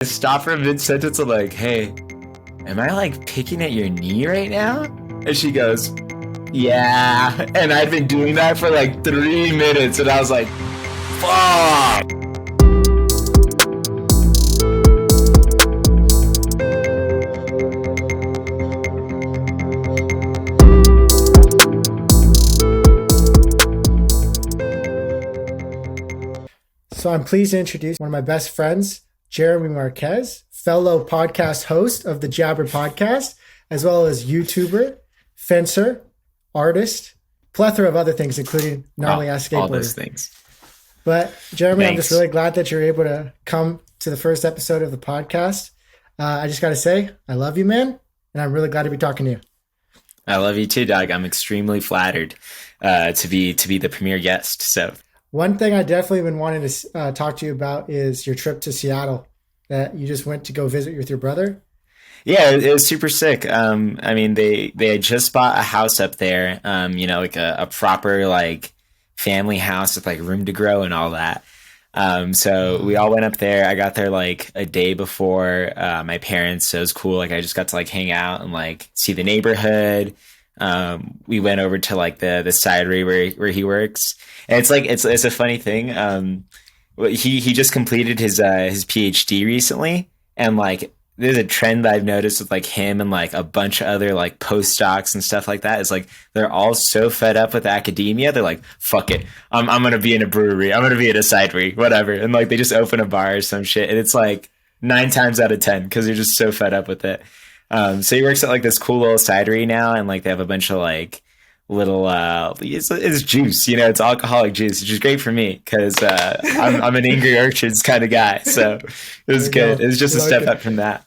Stop her mid-sentence and like, hey, am I like picking at your knee right now? And she goes, yeah. And I'd been doing that for like 3 minutes and I was like, fuck. So I'm pleased to introduce one of my best friends, Jeremy Marquez, fellow podcast host of the Jabber podcast, as well as YouTuber, fencer, artist, plethora of other things, including gnarly ass skateboarder. All those things. But Jeremy, Thanks. I'm just really glad that you're able to come to the first episode of the podcast. I just got to say, I love you, man. And I'm really glad to be talking to you. I love you too, Doug. I'm extremely flattered to be the premier guest. So one thing I definitely been wanting to talk to you about is your trip to Seattle that you just went to go visit with your brother. Yeah, it was super sick. I mean, they had just bought a house up there, like a proper like family house with like room to grow and all that. So we all went up there. I got there like a day before my parents, so it was cool. Like I just got to like hang out and like see the neighborhood. We went over to like the cidery where he works, and it's like it's a funny thing. He just completed his PhD recently, and like there's a trend that I've noticed with like him and like a bunch of other like postdocs and stuff like that. Is like they're all so fed up with academia. They're like, fuck it, I'm gonna be in a brewery, I'm gonna be in a cidery, whatever, and like they just open a bar or some shit, and it's like 9 times out of 10 because they're just so fed up with it. So he works at like this cool little cidery now, and like they have a bunch of like little it's juice, it's alcoholic juice, which is great for me because I'm an angry orchards kind of guy. So it was good. It was just a step up from that.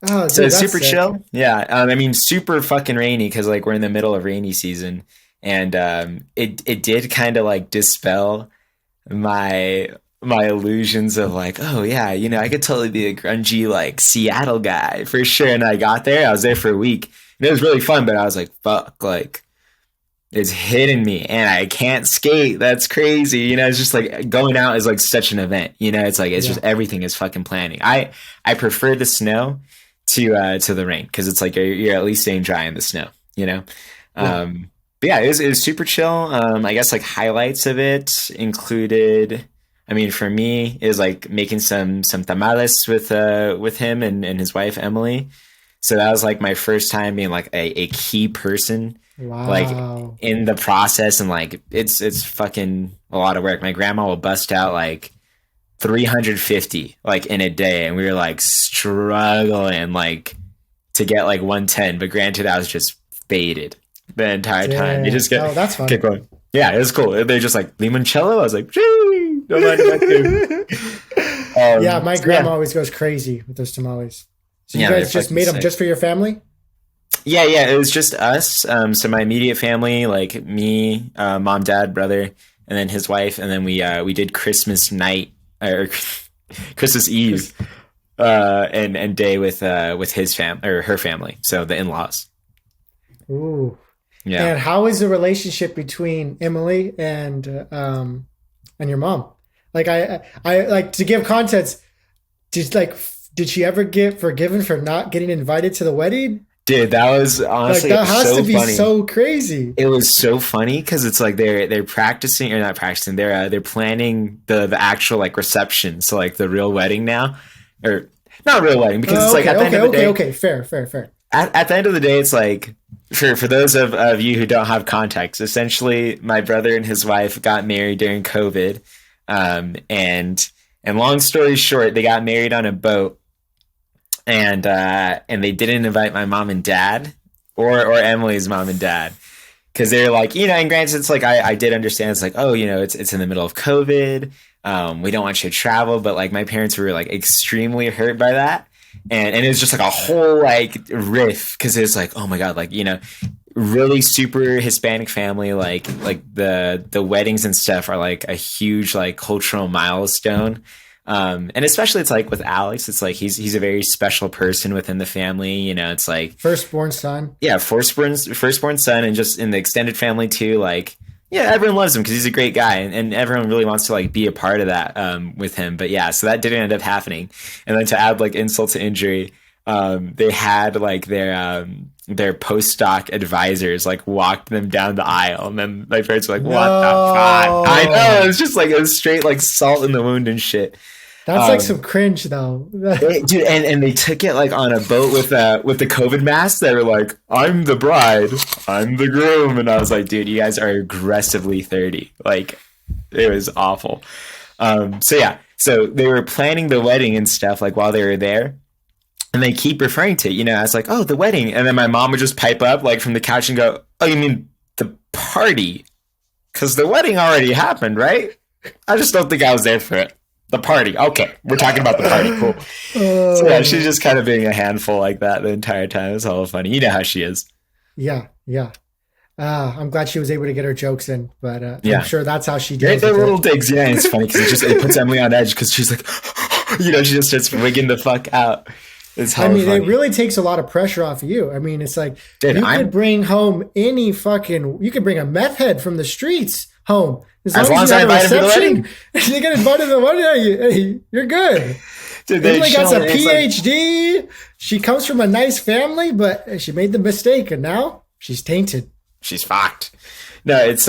Oh, dude, so it's super sick. chill. Yeah. I mean, super fucking rainy because like we're in the middle of rainy season, and it did kind of like dispel my illusions of like, oh yeah, I could totally be a grungy like Seattle guy for sure. And I got there, I was there for a week, and it was really fun, but I was like, fuck, like it's hitting me and I can't skate. That's crazy. It's just like going out is like such an event. It's like just everything is fucking planning. I prefer the snow to the rain because it's like you're at least staying dry in the snow. But yeah, it was super chill. I guess like highlights of it included, I mean, for me, is like making some tamales with him and his wife Emily. So that was like my first time being like a key person, like in the process, and like it's fucking a lot of work. My grandma will bust out like 350 like in a day, and we were like struggling like to get like 110. But granted, I was just faded the entire time. You just get that's fun. Keep going. Yeah, it was cool. They're just like limoncello. I was like, gee, don't mind that. Yeah, my grandma always goes crazy with those tamales. So you guys just made them just for your family? Yeah, it was just us. So my immediate family, like me, mom, dad, brother, and then his wife, and then we did Christmas night or Christmas Eve and day with his family or her family, so the in-laws. Ooh. Yeah. And how is the relationship between Emily and your mom? Like I like to give context. Did she ever get forgiven for not getting invited to the wedding? Dude, that was honestly that has to be funny. So crazy. It was so funny because it's like they're practicing or not practicing. They're planning the actual like reception, so like the real wedding now, or not real wedding because it's like at the end of the day. Fair. At the end of the day, it's like for those of you who don't have context, essentially my brother and his wife got married during COVID, and long story short, they got married on a boat. And they didn't invite my mom and dad or Emily's mom and dad because they're like, and granted, it's like I did understand. It's like, oh, it's in the middle of COVID. We don't want you to travel, but like my parents were like extremely hurt by that, and it was just like a whole like riff because it's like, oh my god, like really super Hispanic family, like the weddings and stuff are like a huge like cultural milestone. And especially it's like with Alex, it's like he's a very special person within the family. It's like firstborn son. Yeah, firstborn son, and just in the extended family too. Like Yeah, everyone loves him because he's a great guy, and everyone really wants to like be a part of that with him. But yeah, so that didn't end up happening. And then to add like insult to injury, they had like their postdoc advisors like walked them down the aisle, and then my parents were like, "What the fuck?" I know, it was just like it was straight like salt in the wound and shit. That's like some cringe though. Dude, and they took it like on a boat with the COVID mask. They were like, "I'm the bride, I'm the groom," and I was like, "Dude, you guys are aggressively 30." Like, it was awful. So yeah, so they were planning the wedding and stuff like while they were there, and they keep referring to it, you know, as like, "Oh, the wedding," and then my mom would just pipe up like from the couch and go, "Oh, you mean the party? Because the wedding already happened, right? I just don't think I was there for it." The party. Okay. We're talking about the party. Cool. So yeah, she's just kind of being a handful like that the entire time. It's all funny. You know how she is. Yeah. Yeah. I'm glad she was able to get her jokes in, but yeah. I'm sure that's how she deals the with little it. digs. Yeah, it's funny because it puts Emily on edge because she's like, you know, she just starts wigging the fuck out. It's funny. It really takes a lot of pressure off of you. I mean, it's like Dude, could bring home you could bring a meth head from the streets home. As long as I invite him to the wedding. You get invited to the wedding, you're good. Dude, Emily got a PhD. Like, she comes from a nice family, but she made the mistake, and now she's tainted. She's fucked. No, it's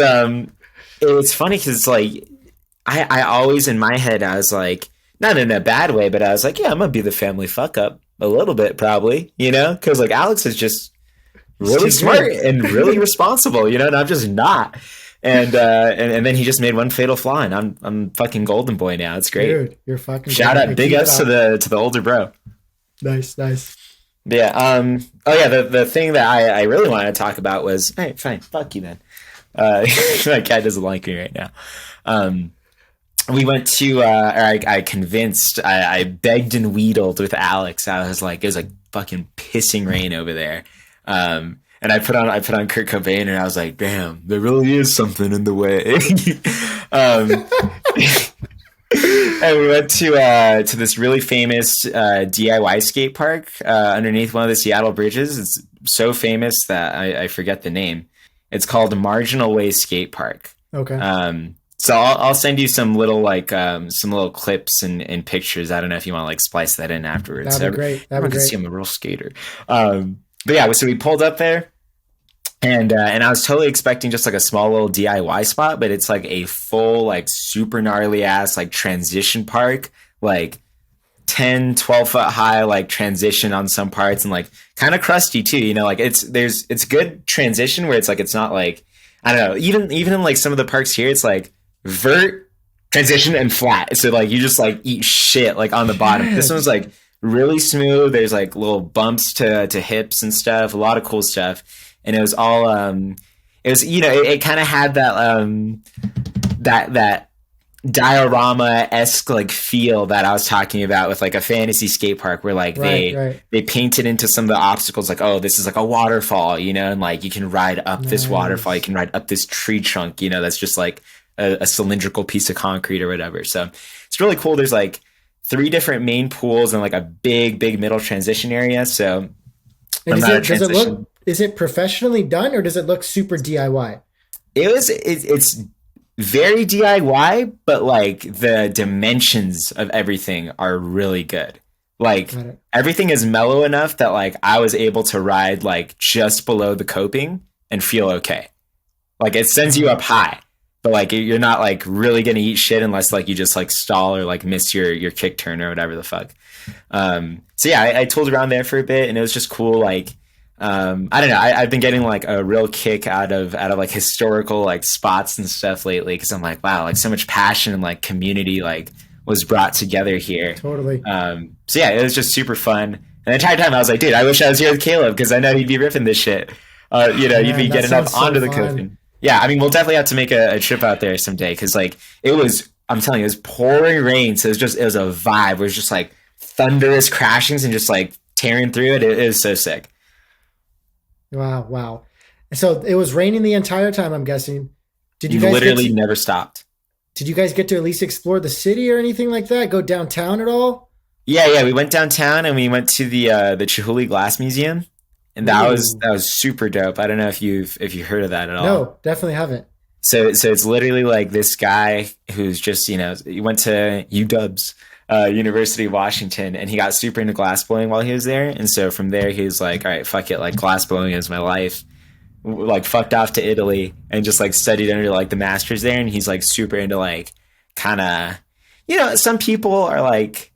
funny because like I always in my head I was like, not in a bad way, but I was like, yeah, I'm gonna be the family fuck up a little bit probably, you know, because like Alex is just really smart and really responsible, you know, and I'm just not. And then he just made one fatal flaw, and I'm fucking golden boy now. It's great. Dude, you're fucking shout out, big ups to the older bro. Nice. Yeah. Oh yeah. The thing that I really wanted to talk about was, all right, fine, fuck you then. My cat doesn't like me right now. We went to, I convinced, I begged and wheedled with Alex. I was like, it was like fucking pissing rain over there. And I put on Kurt Cobain, and I was like, damn, there really is something in the way. And we went to this really famous DIY skate park underneath one of the Seattle bridges. It's so famous that I forget the name. It's called Marginal Way Skate Park. Okay. So I'll send you some little some little clips and pictures. I don't know if you want to like splice that in afterwards. That'd be great. Everyone can see I'm a real skater. But yeah, so we pulled up there, and I was totally expecting just like a small little DIY spot, but it's like a full like super gnarly ass like transition park, like 10, 12 foot high like transition on some parts, and like kind of crusty too, you know, like it's good transition where it's like it's not like, I don't know, even in like some of the parks here, it's like vert, transition, and flat. So like you just like eat shit like on the bottom. This one's like really smooth. There's like little bumps to hips and stuff, a lot of cool stuff. And it was all it was, you know, it kind of had that diorama-esque like feel that I was talking about with like a fantasy skate park where like they painted into some of the obstacles like, oh, this is like a waterfall, you know, and like you can ride up this waterfall, you can ride up this tree trunk, you know, that's just like a cylindrical piece of concrete or whatever. So it's really cool. There's like 3 different main pools and like a big middle transition area. So is it professionally done, or does it look super DIY? It's very DIY, but like the dimensions of everything are really good. Like everything is mellow enough that like I was able to ride like just below the coping and feel okay. Like it sends you up high, but like you're not like really gonna eat shit unless like you just like stall or like miss your kick turn or whatever the fuck. So yeah, I tooled around there for a bit, and it was just cool. Like I don't know, I've been getting like a real kick out of like historical like spots and stuff lately, because I'm like, wow, like so much passion and like community like was brought together here. Totally. So yeah, it was just super fun. And the entire time I was like, dude, I wish I was here with Caleb, because I know he'd be ripping this shit. You know, you'd be getting up onto the coping. Yeah, I mean, we'll definitely have to make a trip out there someday, because like I'm telling you, it was pouring rain, so it was a vibe. It was just like thunderous crashings and just like tearing through it. It was so sick. Wow. So it was raining the entire time, I'm guessing. Did you guys literally never stopped? Did you guys get to at least explore the city or anything like that? Go downtown at all? Yeah. We went downtown, and we went to the Chihuly Glass Museum, and that was super dope. I don't know if you heard of that at all. No, definitely haven't. So it's literally like this guy who's just, he went to UW, University of Washington, and he got super into glass blowing while he was there. And so from there, he was like, all right, fuck it. Like glass blowing is my life. Like fucked off to Italy and just like studied under like the masters there. And he's like super into like kind of, some people are like,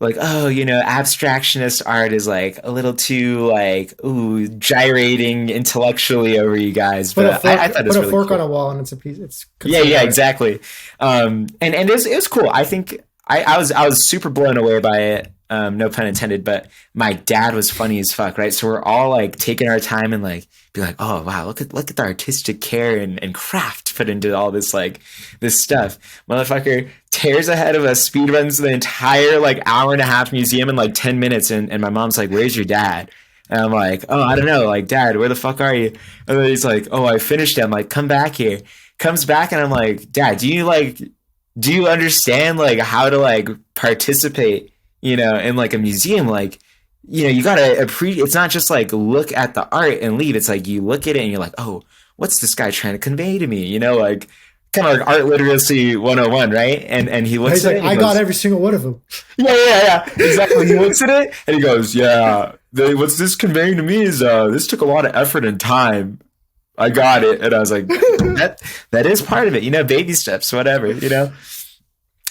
oh, abstractionist art is like a little too like, ooh, gyrating intellectually over you guys. But I thought it was put a really fork cool. on a wall and it's a piece. It's Yeah, exactly. And it was cool. I think I was super blown away by it. No pun intended, but my dad was funny as fuck, right? So we're all like taking our time and like be like, oh wow, look at the artistic care and craft put into all this like this stuff. Motherfucker tears ahead of us, speed runs the entire like hour and a half museum in like 10 minutes, and my mom's like, where's your dad? And I'm like, oh, I don't know, like, Dad, where the fuck are you? And then he's like, oh, I finished it. I'm like, come back here. Comes back and I'm like, Dad, do you understand like how to like participate, in like a museum? Like, you gotta appreciate, it's not just like look at the art and leave. It's like you look at it and you're like, oh, what's this guy trying to convey to me? Like kind of like art literacy 101, right? And he looks at it. I got every single one of them. Yeah. Exactly. He looks at it and he goes, yeah, what's this conveying to me is this took a lot of effort and time. I got it. And I was like, that is part of it, baby steps, whatever,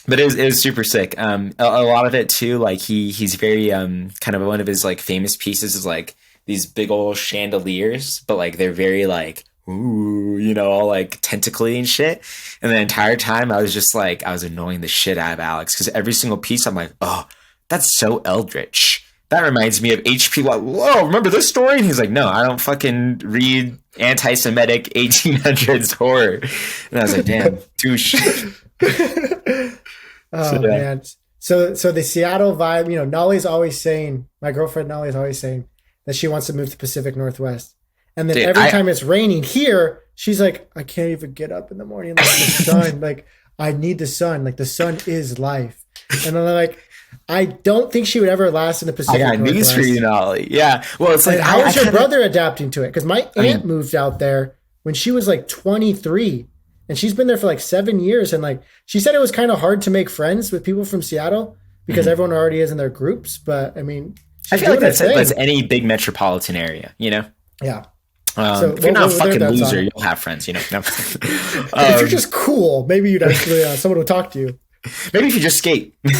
But it was super sick. A lot of it too, like he's very kind of one of his like famous pieces is like these big old chandeliers, but like they're very like ooh, all like tentacly and shit. And the entire time I was just like I was annoying the shit out of Alex because every single piece I'm like, oh, that's so eldritch. That reminds me of H.P. Like, whoa, remember this story? And he's like, no, I don't fucking read anti-Semitic 1800s horror. And I was like, damn, douche. Oh, man. So the Seattle vibe, Nolly's always saying, my girlfriend Nolly's always saying that she wants to move to Pacific Northwest. And then every time it's raining here, she's like, I can't even get up in the morning. Like the sun, like I need the sun. Like the sun is life. And then like, I don't think she would ever last in the Pacific Northwest. I got news for you, Nolly. Yeah. Well, it's like, how is your brother adapting to it? Because my aunt moved out there when she was like 23. And she's been there for like 7 years. And like, she said it was kind of hard to make friends with people from Seattle because everyone already is in their groups. But I mean, I feel like that's any big metropolitan area, Yeah. So if you're not a fucking loser, you'll have friends, No. If you're just cool, maybe you'd actually, someone would talk to you. Maybe if you just skate. But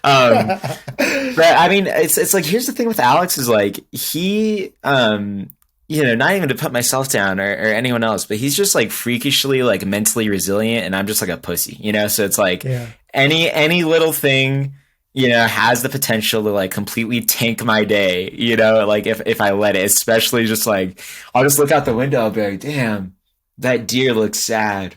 I mean, it's like, here's the thing with Alex is like, he, not even to put myself down or anyone else, but he's just like freakishly like mentally resilient, and I'm just like a pussy, So it's like any little thing, has the potential to like completely tank my day, like if I let it, especially just like, I'll just look out the window, I'll be like, damn, that deer looks sad.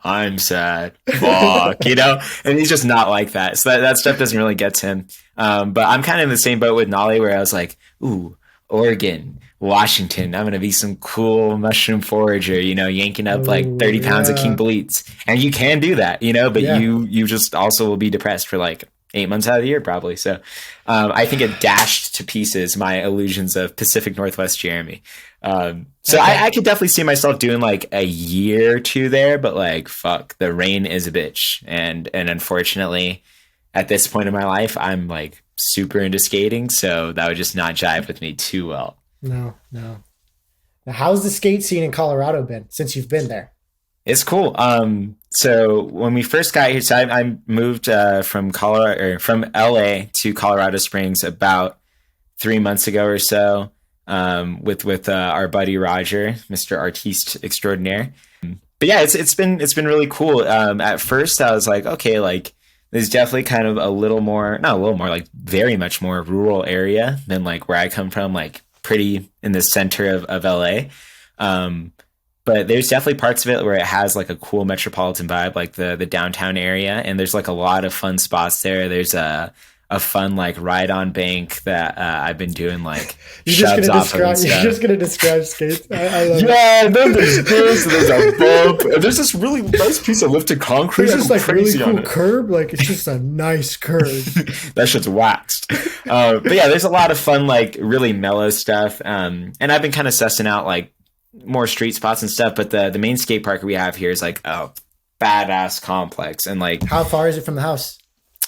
I'm sad. Fuck, and he's just not like that. So that stuff doesn't really get to him. But I'm kind of in the same boat with Nolly where I was like, ooh, Oregon, Washington, I'm going to be some cool mushroom forager, yanking up like 30 pounds of King Bleats. And you can do that, but you just also will be depressed for like 8 months out of the year, probably. So I think it dashed to pieces my illusions of Pacific Northwest Jeremy. I could definitely see myself doing like a year or two there, but like, fuck, the rain is a bitch. And unfortunately, at this point in my life, I'm like super into skating. So that would just not jive with me too well. No. Now, how's the skate scene in Colorado been since you've been there? It's cool. So when we first got here, so I moved from LA to Colorado Springs about 3 months ago or so, with our buddy Roger, Mr. Artiste Extraordinaire. But yeah, it's been really cool. At first I was like, okay, like there's definitely kind of not a little more, like very much more rural area than like where I come from, like pretty in the center of LA. But there's definitely parts of it where it has like a cool metropolitan vibe, like the downtown area. And there's like a lot of fun spots there. There's a fun like ride on bank that I've been doing like shoves off of. You're just going to describe skates. I love and then there's this, there's a bump. And there's this really nice piece of lifted concrete. There's this like really cool curb. Like it's just a nice curb. That shit's waxed. But yeah, there's a lot of fun, like really mellow stuff. And I've been kind of sussing out like more street spots and stuff, but the main skate park we have here is like a badass complex, and like How far is it from the house?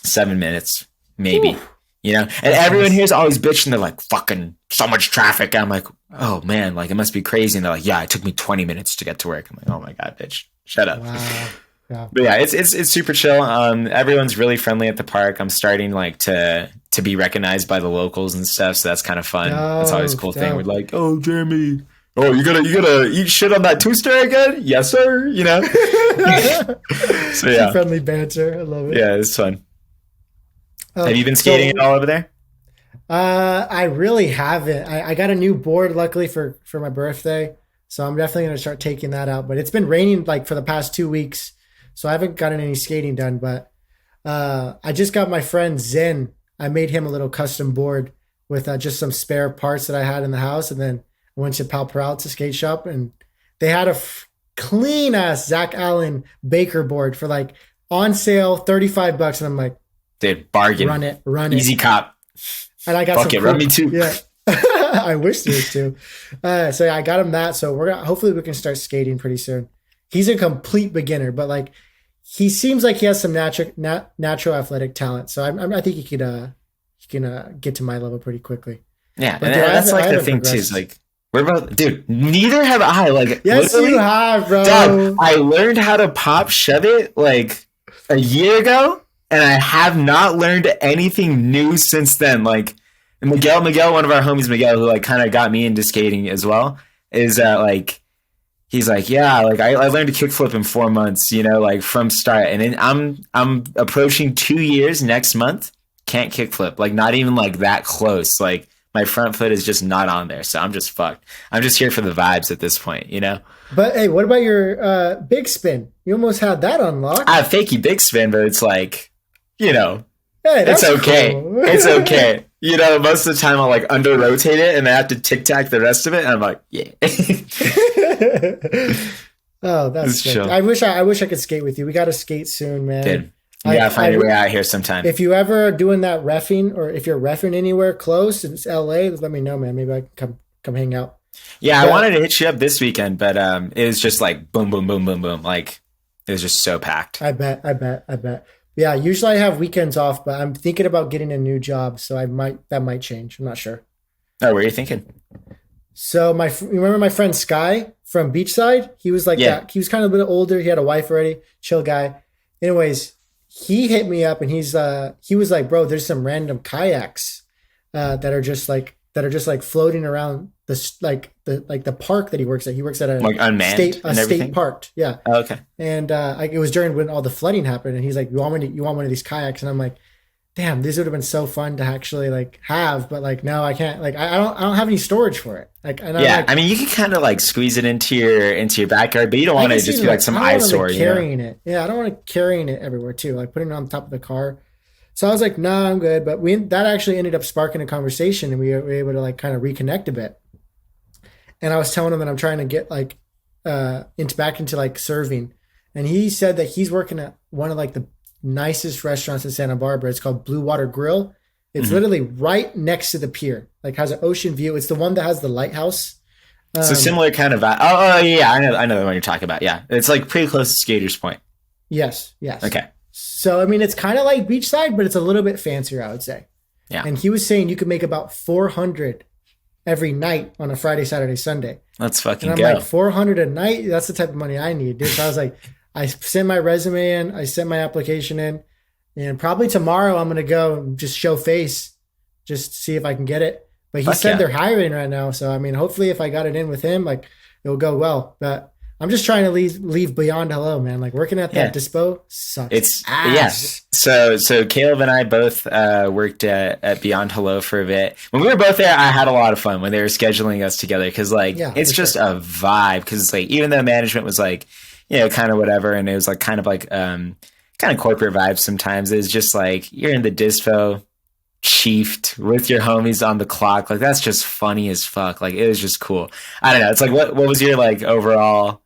7 minutes maybe. Ooh. You know, and everyone here is always bitching. They're like, fucking so much traffic. And I'm like, oh man, like it must be crazy. And they're like, yeah, it took me 20 minutes to get to work. I'm like, oh my God, bitch, shut up. Wow. Yeah. But yeah, it's super chill. Everyone's really friendly at the park. I'm starting like to be recognized by the locals and stuff. So that's kind of fun. That's always a cool thing. We're like, oh, Jeremy, oh, you gonna eat shit on that two-star again? Yes, sir. You know? So yeah. Friendly banter. I love it. Yeah, it's fun. Have you been skating at all over there? I really haven't. I got a new board, luckily for my birthday, so I'm definitely gonna start taking that out. But it's been raining like for the past 2 weeks, so I haven't gotten any skating done. But I just got my friend Zen. I made him a little custom board with just some spare parts that I had in the house, and then I went to Pal Peralta skate shop, and they had a clean ass Zach Allen Baker board for like on sale $35, and I'm like, dude, bargain. Run it. Easy cop. And I got Fuck it, run me too. Yeah. I wish there was too. So yeah, I got him that. So hopefully we can start skating pretty soon. He's a complete beginner, but like he seems like he has some natural athletic talent. So I think he can get to my level pretty quickly. Yeah, but and that's like the thing too. Is like we're both, dude. Neither have I. Like, yes, you have, bro. Dog, I learned how to pop shove it like a year ago. And I have not learned anything new since then. Like Miguel, one of our homies, Miguel, who like kind of got me into skating as well, is like he's like, yeah, like I learned to kickflip in 4 months, you know, like from start. And then I'm approaching 2 years next month. Can't kickflip, like not even like that close. Like my front foot is just not on there, so I'm just fucked. I'm just here for the vibes at this point, you know. But hey, what about your big spin? You almost had that unlocked. I have fakey big spin, but it's like, you know, hey, it's okay. Cool. It's okay. You know, most of the time I'll like under rotate it and I have to tic tac the rest of it. And I'm like, yeah. Oh, that's good. I wish I could skate with you. We got to skate soon, man. Dude, you gotta find your way out here sometime. If you ever doing that reffing, or if you're reffing anywhere close, it's LA, let me know, man. Maybe I can come hang out. Yeah, I wanted to hit you up this weekend, but it was just like boom, boom, boom, boom, boom. Like it was just so packed. I bet. Yeah, usually I have weekends off, but I'm thinking about getting a new job, so that might change. I'm not sure. Oh, what are you thinking? So remember my friend Sky from Beachside? He was like that. He was kind of a bit older. He had a wife already. Chill guy. Anyways, he hit me up and he was like, bro, there's some random kayaks that are just like floating around the park that he works at. He works at a like unmanned state park. Yeah. Oh, okay. And it was during when all the flooding happened, and he's like, you want one of these kayaks? And I'm like, damn, this would have been so fun to actually like have, but like no, I can't. Like I don't have any storage for it. Like I mean, you can kind of like squeeze it into your backyard, but you don't want to just be like some eyesore. Carrying it, yeah, I don't want to carrying it everywhere too. Like putting it on top of the car. So I was like, nah, I'm good. But that actually ended up sparking a conversation, and we were able to like kind of reconnect a bit. And I was telling him that I'm trying to get like back into like serving, and he said that he's working at one of like the nicest restaurants in Santa Barbara. It's called Blue Water Grill. It's literally right next to the pier, like has an ocean view. It's the one that has the lighthouse. It's a similar kind of oh yeah, I know the one you're talking about. Yeah, it's like pretty close to Skaters Point. Yes. Okay. So I mean, it's kind of like beachside, but it's a little bit fancier, I would say. Yeah. And he was saying you could make about 400 every night on a Friday, Saturday, Sunday. Let's fucking go. And I'm like, 400 a night? That's the type of money I need, dude. So I was like, I sent my resume in, I sent my application in, and probably tomorrow I'm going to go and just show face, just see if I can get it. But he said they're hiring right now. So, I mean, hopefully if I got it in with him, like it'll go well. But I'm just trying to leave beyond hello, man. Like working at that dispo sucks. It's ass. Yeah. So Caleb and I both worked at Beyond Hello for a bit. When we were both there, I had a lot of fun when they were scheduling us together because like it's just a vibe. Because like even though management was like, you know, kind of whatever, and it was like kind of corporate vibes sometimes. It's just like you're in the dispo, chiefed with your homies on the clock. Like that's just funny as fuck. Like it was just cool. I don't know. It's like what was your like overall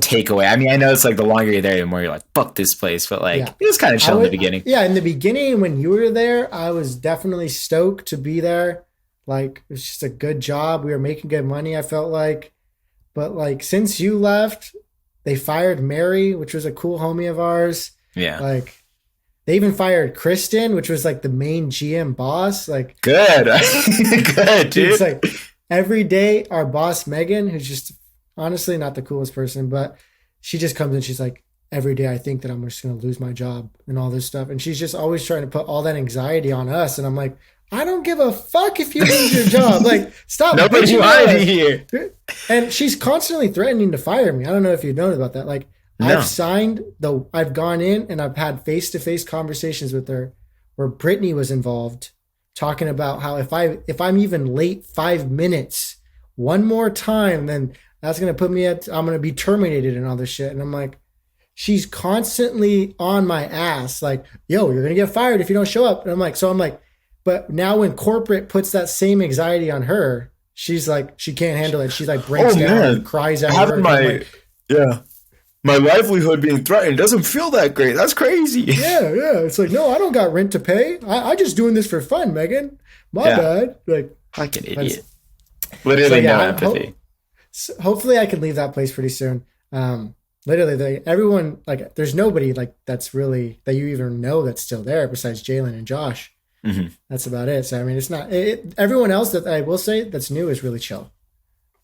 takeaway? I mean, I know it's like the longer you're there, the more you're like, fuck this place. But like it was kind of chill in the beginning. Yeah, in the beginning when you were there, I was definitely stoked to be there. Like it's just a good job. We were making good money, I felt like. But like since you left, they fired Mary, which was a cool homie of ours. Yeah. Like they even fired Kristen, which was like the main GM boss. Like good. Good, dude. It's like every day our boss Megan, who's just honestly not the coolest person, but she just comes in, she's like, every day I think that I'm just going to lose my job and all this stuff. And she's just always trying to put all that anxiety on us. And I'm like, I don't give a fuck if you lose your job. Like, stop. Nobody wanted here. And she's constantly threatening to fire me. I don't know if you've known about that. Like, no. I've gone in and I've had face-to-face conversations with her where Brittany was involved, talking about how if I'm even late 5 minutes one more time, then that's going to put me I'm going to be terminated and all this shit. And I'm like, she's constantly on my ass. Like, yo, you're going to get fired if you don't show up. And I'm like, but now when corporate puts that same anxiety on her, she's like, she can't handle it. She like breaks down and cries at her. My livelihood being threatened doesn't feel that great. That's crazy. Yeah. It's like, no, I don't got rent to pay. I just doing this for fun, Megan. My bad. Like, fucking idiot. Literally no empathy. Hopefully I can leave that place pretty soon. Literally, everyone, like, there's nobody like that's really that you even know that's still there besides Jalen and Josh. Mm-hmm. That's about it. So I mean, it's not everyone else that I will say that's new is really chill.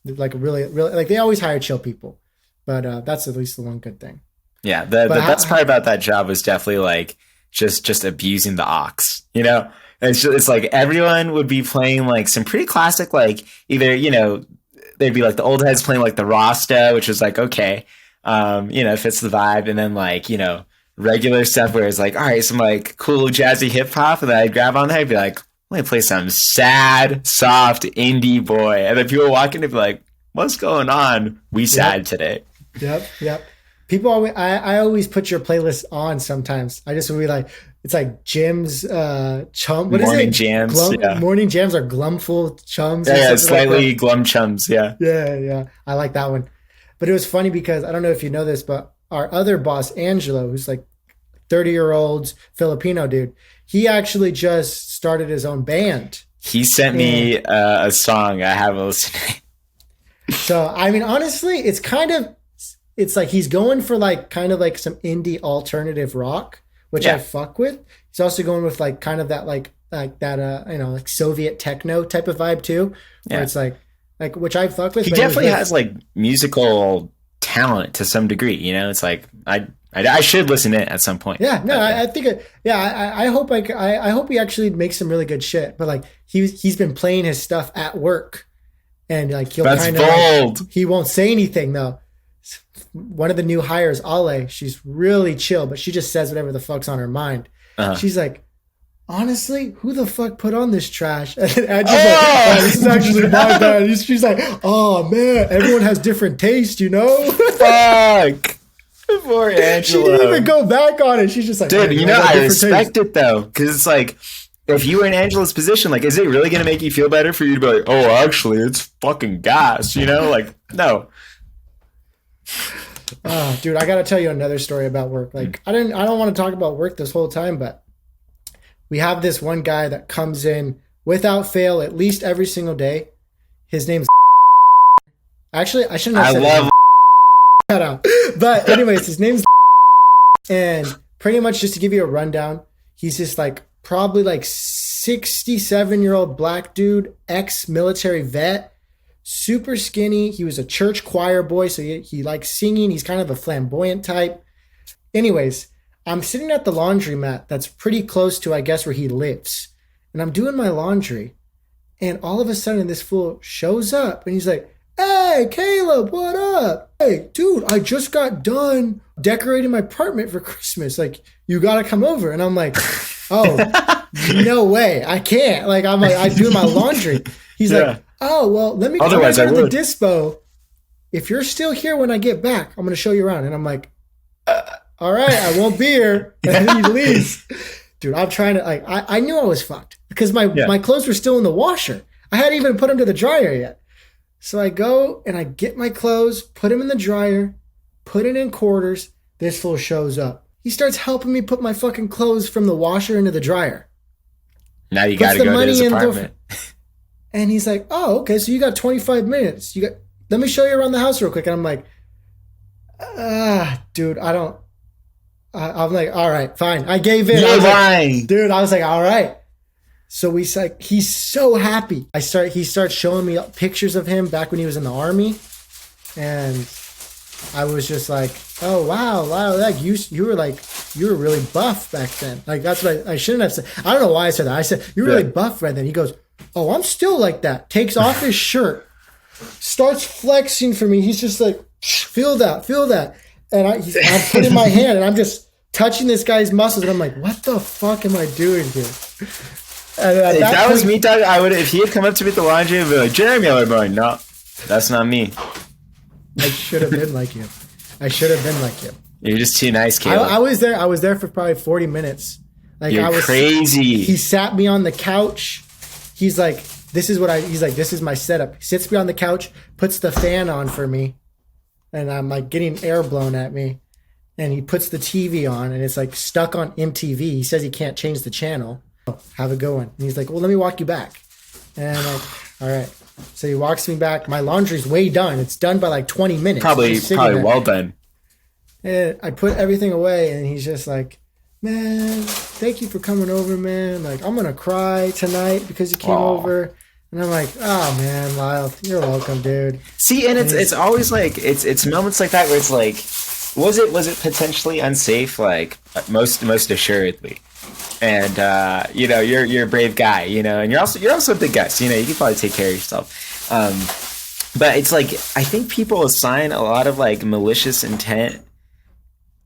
Like really, like they always hire chill people, but that's at least the one good thing. Yeah, the best part about that job was definitely like just abusing the ox. You know, it's like everyone would be playing like some pretty classic, like either they'd be like the old heads playing like the Rasta, which was like okay. Fits the vibe, and then like, regular stuff where it's like, all right, some like cool jazzy hip hop, and then I'd grab on there and be like, let me play some sad, soft indie boy. And then people walk in and be like, what's going on? We sad today. Yep. People always, I always put your playlist on sometimes. I just would be like, it's like Jim's chum. What morning is it? Jams. Morning jams or glumful chums. Yeah, slightly like glum chums. Yeah. Yeah. I like that one. But it was funny because I don't know if you know this, but our other boss, Angelo, who's like 30-year-old Filipino dude, he actually just started his own band. He sent me a song. I have a listen. So, I mean, honestly, it's like he's going for like kind of like some indie alternative rock, which I fuck with. He's also going with like kind of that like that like Soviet techno type of vibe too, where it's like which I fuck with. He definitely has like musical talent to some degree. It's like I should listen to it at some point. Yeah, no, I think I hope I hope he actually makes some really good shit. But like he's been playing his stuff at work, and like he'll kind of like, he won't say anything though. One of the new hires, Ale, she's really chill, but she just says whatever the fuck's on her mind. She's like, honestly, who the fuck put on this trash? And Angie's like, this is actually my bad. She's like, oh man, everyone has different taste, Fuck. Poor Angela. She didn't even go back on it. She's just like, dude, I respect it though, because it's like, if you were in Angela's position, like, is it really going to make you feel better for you to be like, oh, actually, it's fucking gas, Like, no. Dude, I got to tell you another story about work. Like, I don't want to talk about work this whole time, but we have this one guy that comes in without fail at least every single day. His name's actually, I shouldn't have said I love shout out. But anyways, his name's and pretty much just to give you a rundown, he's just like probably like 67-year-old black dude, ex-military vet, super skinny. He was a church choir boy, so he likes singing. He's kind of a flamboyant type. Anyways, I'm sitting at the laundromat that's pretty close to, I guess, where he lives. And I'm doing my laundry. And all of a sudden, this fool shows up. And he's like, hey, Caleb, what up? Hey, dude, I just got done decorating my apartment for Christmas. Like, you got to come over. And I'm like, oh, no way. I can't. Like, I'm doing my laundry. He's like, oh, well, let me go to the dispo. If you're still here when I get back, I'm going to show you around. And I'm like, all right, I won't be here. And then he leaves. Dude, I'm trying to, like, I knew I was fucked because my clothes were still in the washer. I hadn't even put them to the dryer yet. So I go and I get my clothes, put them in the dryer, put it in quarters. This fool shows up. He starts helping me put my fucking clothes from the washer into the dryer. Now you got to go to his apartment. And he's like, oh, okay, so you got 25 minutes. let me show you around the house real quick. And I'm like, dude, I'm like, all right, fine. I gave in. You're lying. Dude, I was like, all right. So he's so happy. He starts showing me pictures of him back when he was in the army. And I was just like, oh, wow. Like you were really buff back then. Like, that's what I shouldn't have said. I don't know why I said that. I said, you're really buff right then. He goes, oh, I'm still like that. Takes off his shirt, starts flexing for me. He's just like, feel that. And I'm putting my hand and I'm just touching this guy's muscles. And I'm like, what the fuck am I doing here? And if that was me, Doug, I would. If he had come up to me at the laundry and be like, Jeremy, I would be like, no, that's not me. I should have been like you. You're just too nice, Caleb. I was there for probably 40 minutes. Like, You're crazy. He sat me on the couch. He's like, this is my setup. He sits me on the couch, puts the fan on for me, and I'm like getting air blown at me. And he puts the TV on, and it's like stuck on MTV. He says he can't change the channel. Oh, have a good one. And he's like, well, let me walk you back. And I'm like, all right. So he walks me back. My laundry's way done. It's done by like 20 minutes. Probably well done. And I put everything away, and he's just like, man, thank you for coming over, man. Like, I'm going to cry tonight because you came over. And I'm like, oh, man, Lyle, you're welcome, dude. See, and it's always like, it's moments like that where it's like, was it potentially unsafe? Like, most assuredly. And you're a brave guy, and you're also a big guy, so you can probably take care of yourself. But it's like, I think people assign a lot of like malicious intent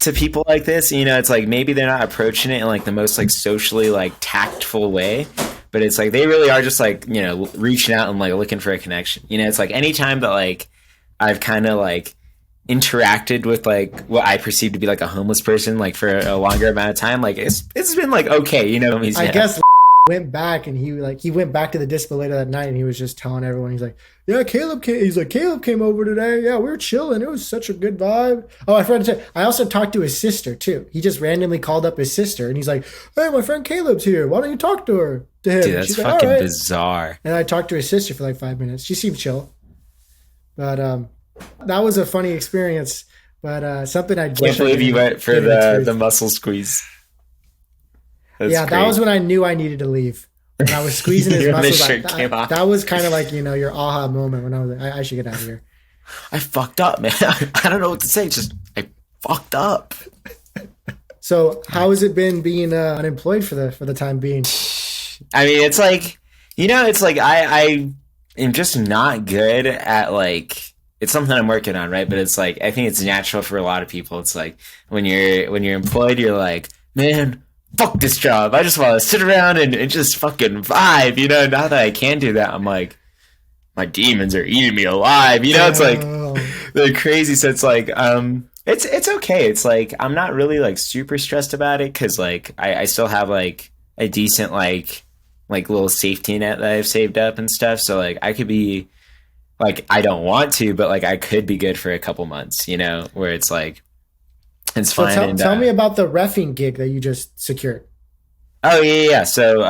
to people like this. It's like maybe they're not approaching it in like the most like socially like tactful way, but it's like they really are just like reaching out and like looking for a connection. It's like anytime that like I've kind of like interacted with like what I perceive to be like a homeless person like for a longer amount of time, like it's been like okay, I guess went back and he went back to the dispo later that night and he was just telling everyone, he's like, yeah, Caleb came over today. Yeah, we were chilling. It was such a good vibe. Oh, I forgot to say, I also talked to his sister too. He just randomly called up his sister and he's like, hey, my friend Caleb's here. Why don't you talk to him? Dude, that's fucking bizarre. And I talked to his sister for like 5 minutes. She seemed chill. But that was a funny experience, but something I can't believe you went for the muscle squeeze. That's great. That was when I knew I needed to leave. When I was squeezing his muscles, that was kind of like your aha moment when I was like, I should get out of here. I fucked up, man. I don't know what to say. Just I fucked up. So how has it been being unemployed for the time being? I mean, it's like it's like I am just not good at like. It's something I'm working on, right? But it's like I think it's natural for a lot of people. It's like when you're employed, you're like, man, fuck this job. I just want to sit around and just fucking vibe, Now that I can do that, I'm like, my demons are eating me alive, It's like they're crazy. So it's like it's okay. It's like I'm not really like super stressed about it because like I still have like a decent like little safety net that I've saved up and stuff. So like I could be. Like, I don't want to, but, like, I could be good for a couple months, where it's, like, it's fine. So tell me about the reffing gig that you just secured. Oh, yeah. So,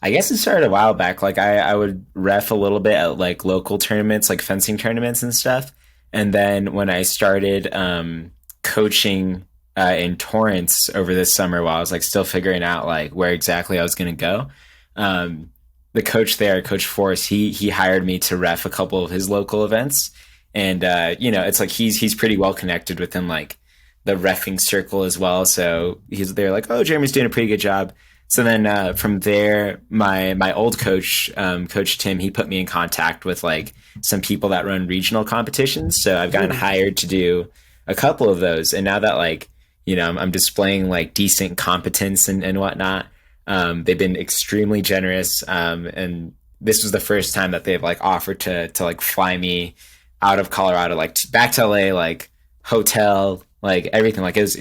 I guess it started a while back. Like, I would ref a little bit at, like, local tournaments, like fencing tournaments and stuff. And then when I started coaching in Torrance over this summer while I was, like, still figuring out, like, where exactly I was going to go, the coach there, Coach Force, he hired me to ref a couple of his local events. And, it's like he's pretty well connected within like the reffing circle as well. So they're like, oh, Jeremy's doing a pretty good job. So then from there, my old coach, Coach Tim, he put me in contact with like some people that run regional competitions. So I've gotten hired to do a couple of those. And now that like, I'm displaying like decent competence and whatnot, they've been extremely generous. And this was the first time that they've like offered to like fly me out of Colorado, like back to LA, like hotel, like everything, like is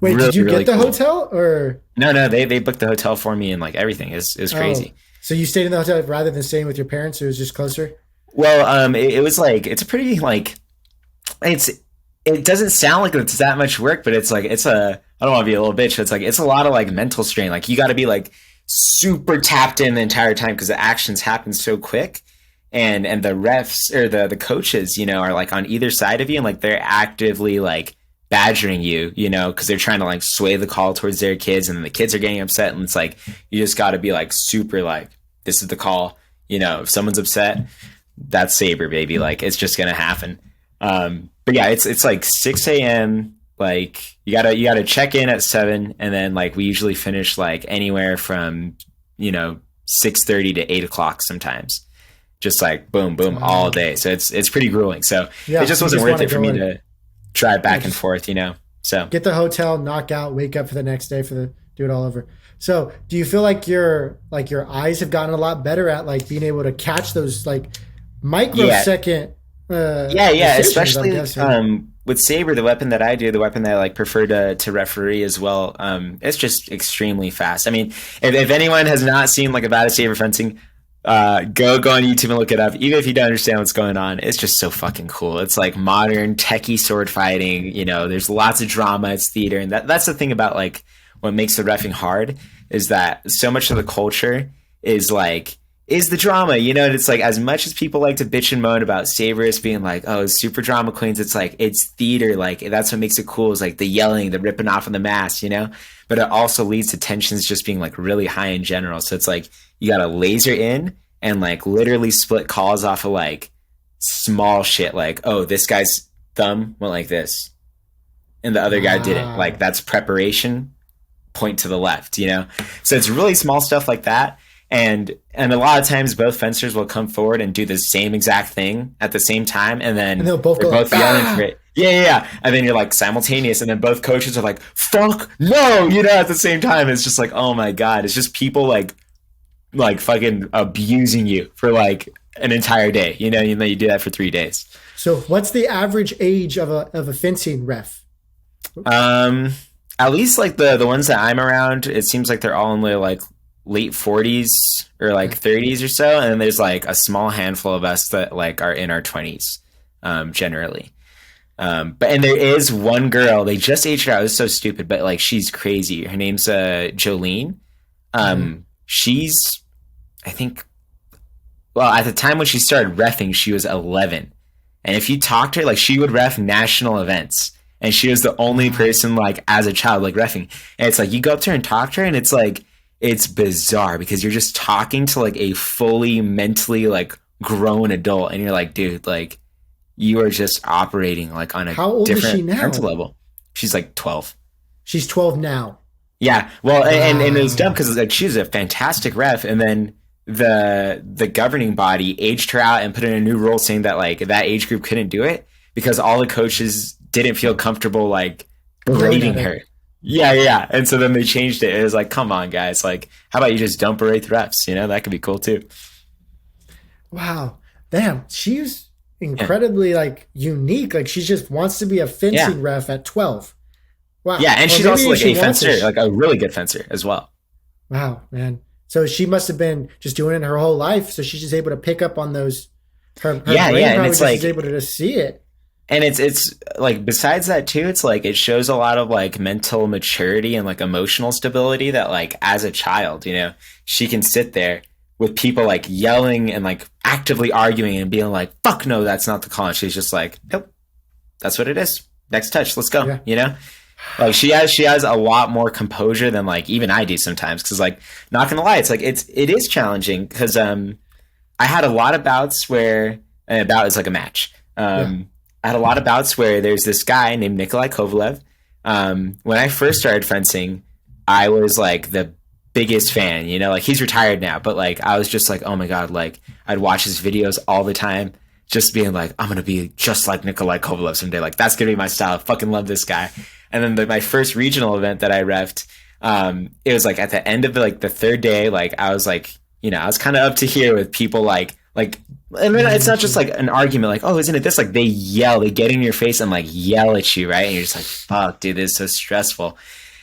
wait, really, did you really get the cool. hotel or no, they booked the hotel for me and like everything is crazy. So you stayed in the hotel rather than staying with your parents? It was just closer. Well, it was like, it's a pretty like, it doesn't sound like it's that much work, but it's like, I don't want to be a little bitch, but it's like, it's a lot of like mental strain. Like you got to be like super tapped in the entire time because the actions happen so quick. and the refs or the coaches, you know, are like on either side of you, and like they're actively like badgering you, you know, because they're trying to like sway the call towards their kids, and then the kids are getting upset, and it's like you just got to be like super like, this is the call, you know, if someone's upset, that's Saber, baby, like it's just gonna happen. But yeah, it's like 6 a.m. Like you gotta check in at 7, and then like we usually finish like anywhere from, you know, 6:30 to 8 o'clock sometimes. Just like boom, boom, all day. So it's pretty grueling. So it just wasn't worth it for me to drive back and forth, you know. So get the hotel, knock out, wake up for the next day do it all over. So do you feel like your eyes have gotten a lot better at like being able to catch those like microsecond especially with Saber, the weapon that I do, the weapon that I like prefer to referee as well, it's just extremely fast. I mean, if anyone has not seen like about Saber fencing, go on YouTube and look it up. Even if you don't understand what's going on, it's just so fucking cool. It's like modern techie sword fighting, you know, there's lots of drama, it's theater, and that's the thing about like what makes the reffing hard, is that so much of the culture is the drama, you know. And it's like, as much as people like to bitch and moan about Sabers being like, oh, super drama queens, it's like, it's theater, like that's what makes it cool, is like the yelling, the ripping off of the mask, you know. But it also leads to tensions just being like really high in general. So it's like you gotta laser in and like literally split calls off of like small shit, like, oh, this guy's thumb went like this and the other guy didn't, like that's preparation, point to the left, you know. So it's really small stuff like that. And a lot of times both fencers will come forward and do the same exact thing at the same time, and then they'll both go both yelling for it. Yeah. And then you're like simultaneous, and then both coaches are like, fuck no, you know, at the same time. It's just like, oh my God. It's just people like fucking abusing you for like an entire day. You know, you do that for 3 days. So what's the average age of a fencing ref? At least like the ones that I'm around, it seems like they're all in their like late 40s or like 30s or so, and then there's like a small handful of us that like are in our 20s generally. And there is one girl, they just aged her out, it was so stupid, but like she's crazy. Her name's Jolene. She's, I think, well, at the time when she started reffing, she was 11, and if you talked to her, like she would ref national events, and she was the only person like as a child like reffing. And it's like you go up to her and talk to her, and it's like, it's bizarre because you're just talking to like a fully mentally like grown adult, and you're like, dude, like you are just operating like on a different mental level. She's like 12. She's 12 now. Yeah. Well, and it was dumb because like she's a fantastic ref, and then the governing body aged her out and put in a new rule saying that like that age group couldn't do it because all the coaches didn't feel comfortable like berating her. Yeah. And so then they changed it. It was like, come on, guys. Like, how about you just don't berate the refs? You know, that could be cool too. Wow. Damn. She's incredibly like unique. Like she just wants to be a fencing ref at 12. Wow. Yeah. And she's also like a fencer, like a really good fencer as well. Wow, man. So she must have been just doing it her whole life. So she's just able to pick up on those. Her brain and it's like, is able to just see it. And it's like, besides that too, it's like, it shows a lot of like mental maturity and like emotional stability that like as a child, you know, she can sit there with people like yelling and like actively arguing and being like, fuck no, that's not the call. And she's just like, nope, that's what it is. Next touch, let's go. You know, like she has a lot more composure than like even I do sometimes. Cause like, not gonna lie, it's like, it is challenging because I had a lot of bouts where a bout is like a match. I had a lot of bouts where there's this guy named Nikolai Kovalev. When I first started fencing, I was like the biggest fan, you know, like he's retired now, but like I was just like, oh my God, like I'd watch his videos all the time, just being like, I'm going to be just like Nikolai Kovalev someday. Like that's going to be my style. I fucking love this guy. And then my first regional event that I reffed, it was like at the end of the third day, like I was like, you know, I was kind of up to here with people like, I mean, it's not just like an argument, like, oh, isn't it this? Like they yell, they get in your face and like yell at you, right? And you're just like, fuck, dude, this is so stressful,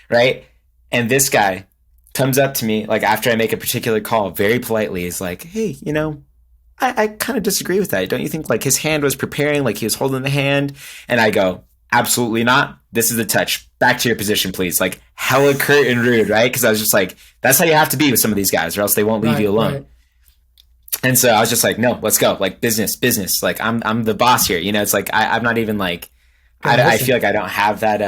right? And this guy comes up to me, like after I make a particular call, very politely, is like, hey, you know, I kind of disagree with that. Don't you think like his hand was preparing, like he was holding the hand? And I go, absolutely not. This is the touch. Back to your position, please. Like hella curt and rude, right? Because I was just like, that's how you have to be with some of these guys, or else they won't leave you alone. Right. And so I was just like, no, let's go. Like business. Like I'm the boss here. You know, it's like, I'm not even like, I feel like I don't have that,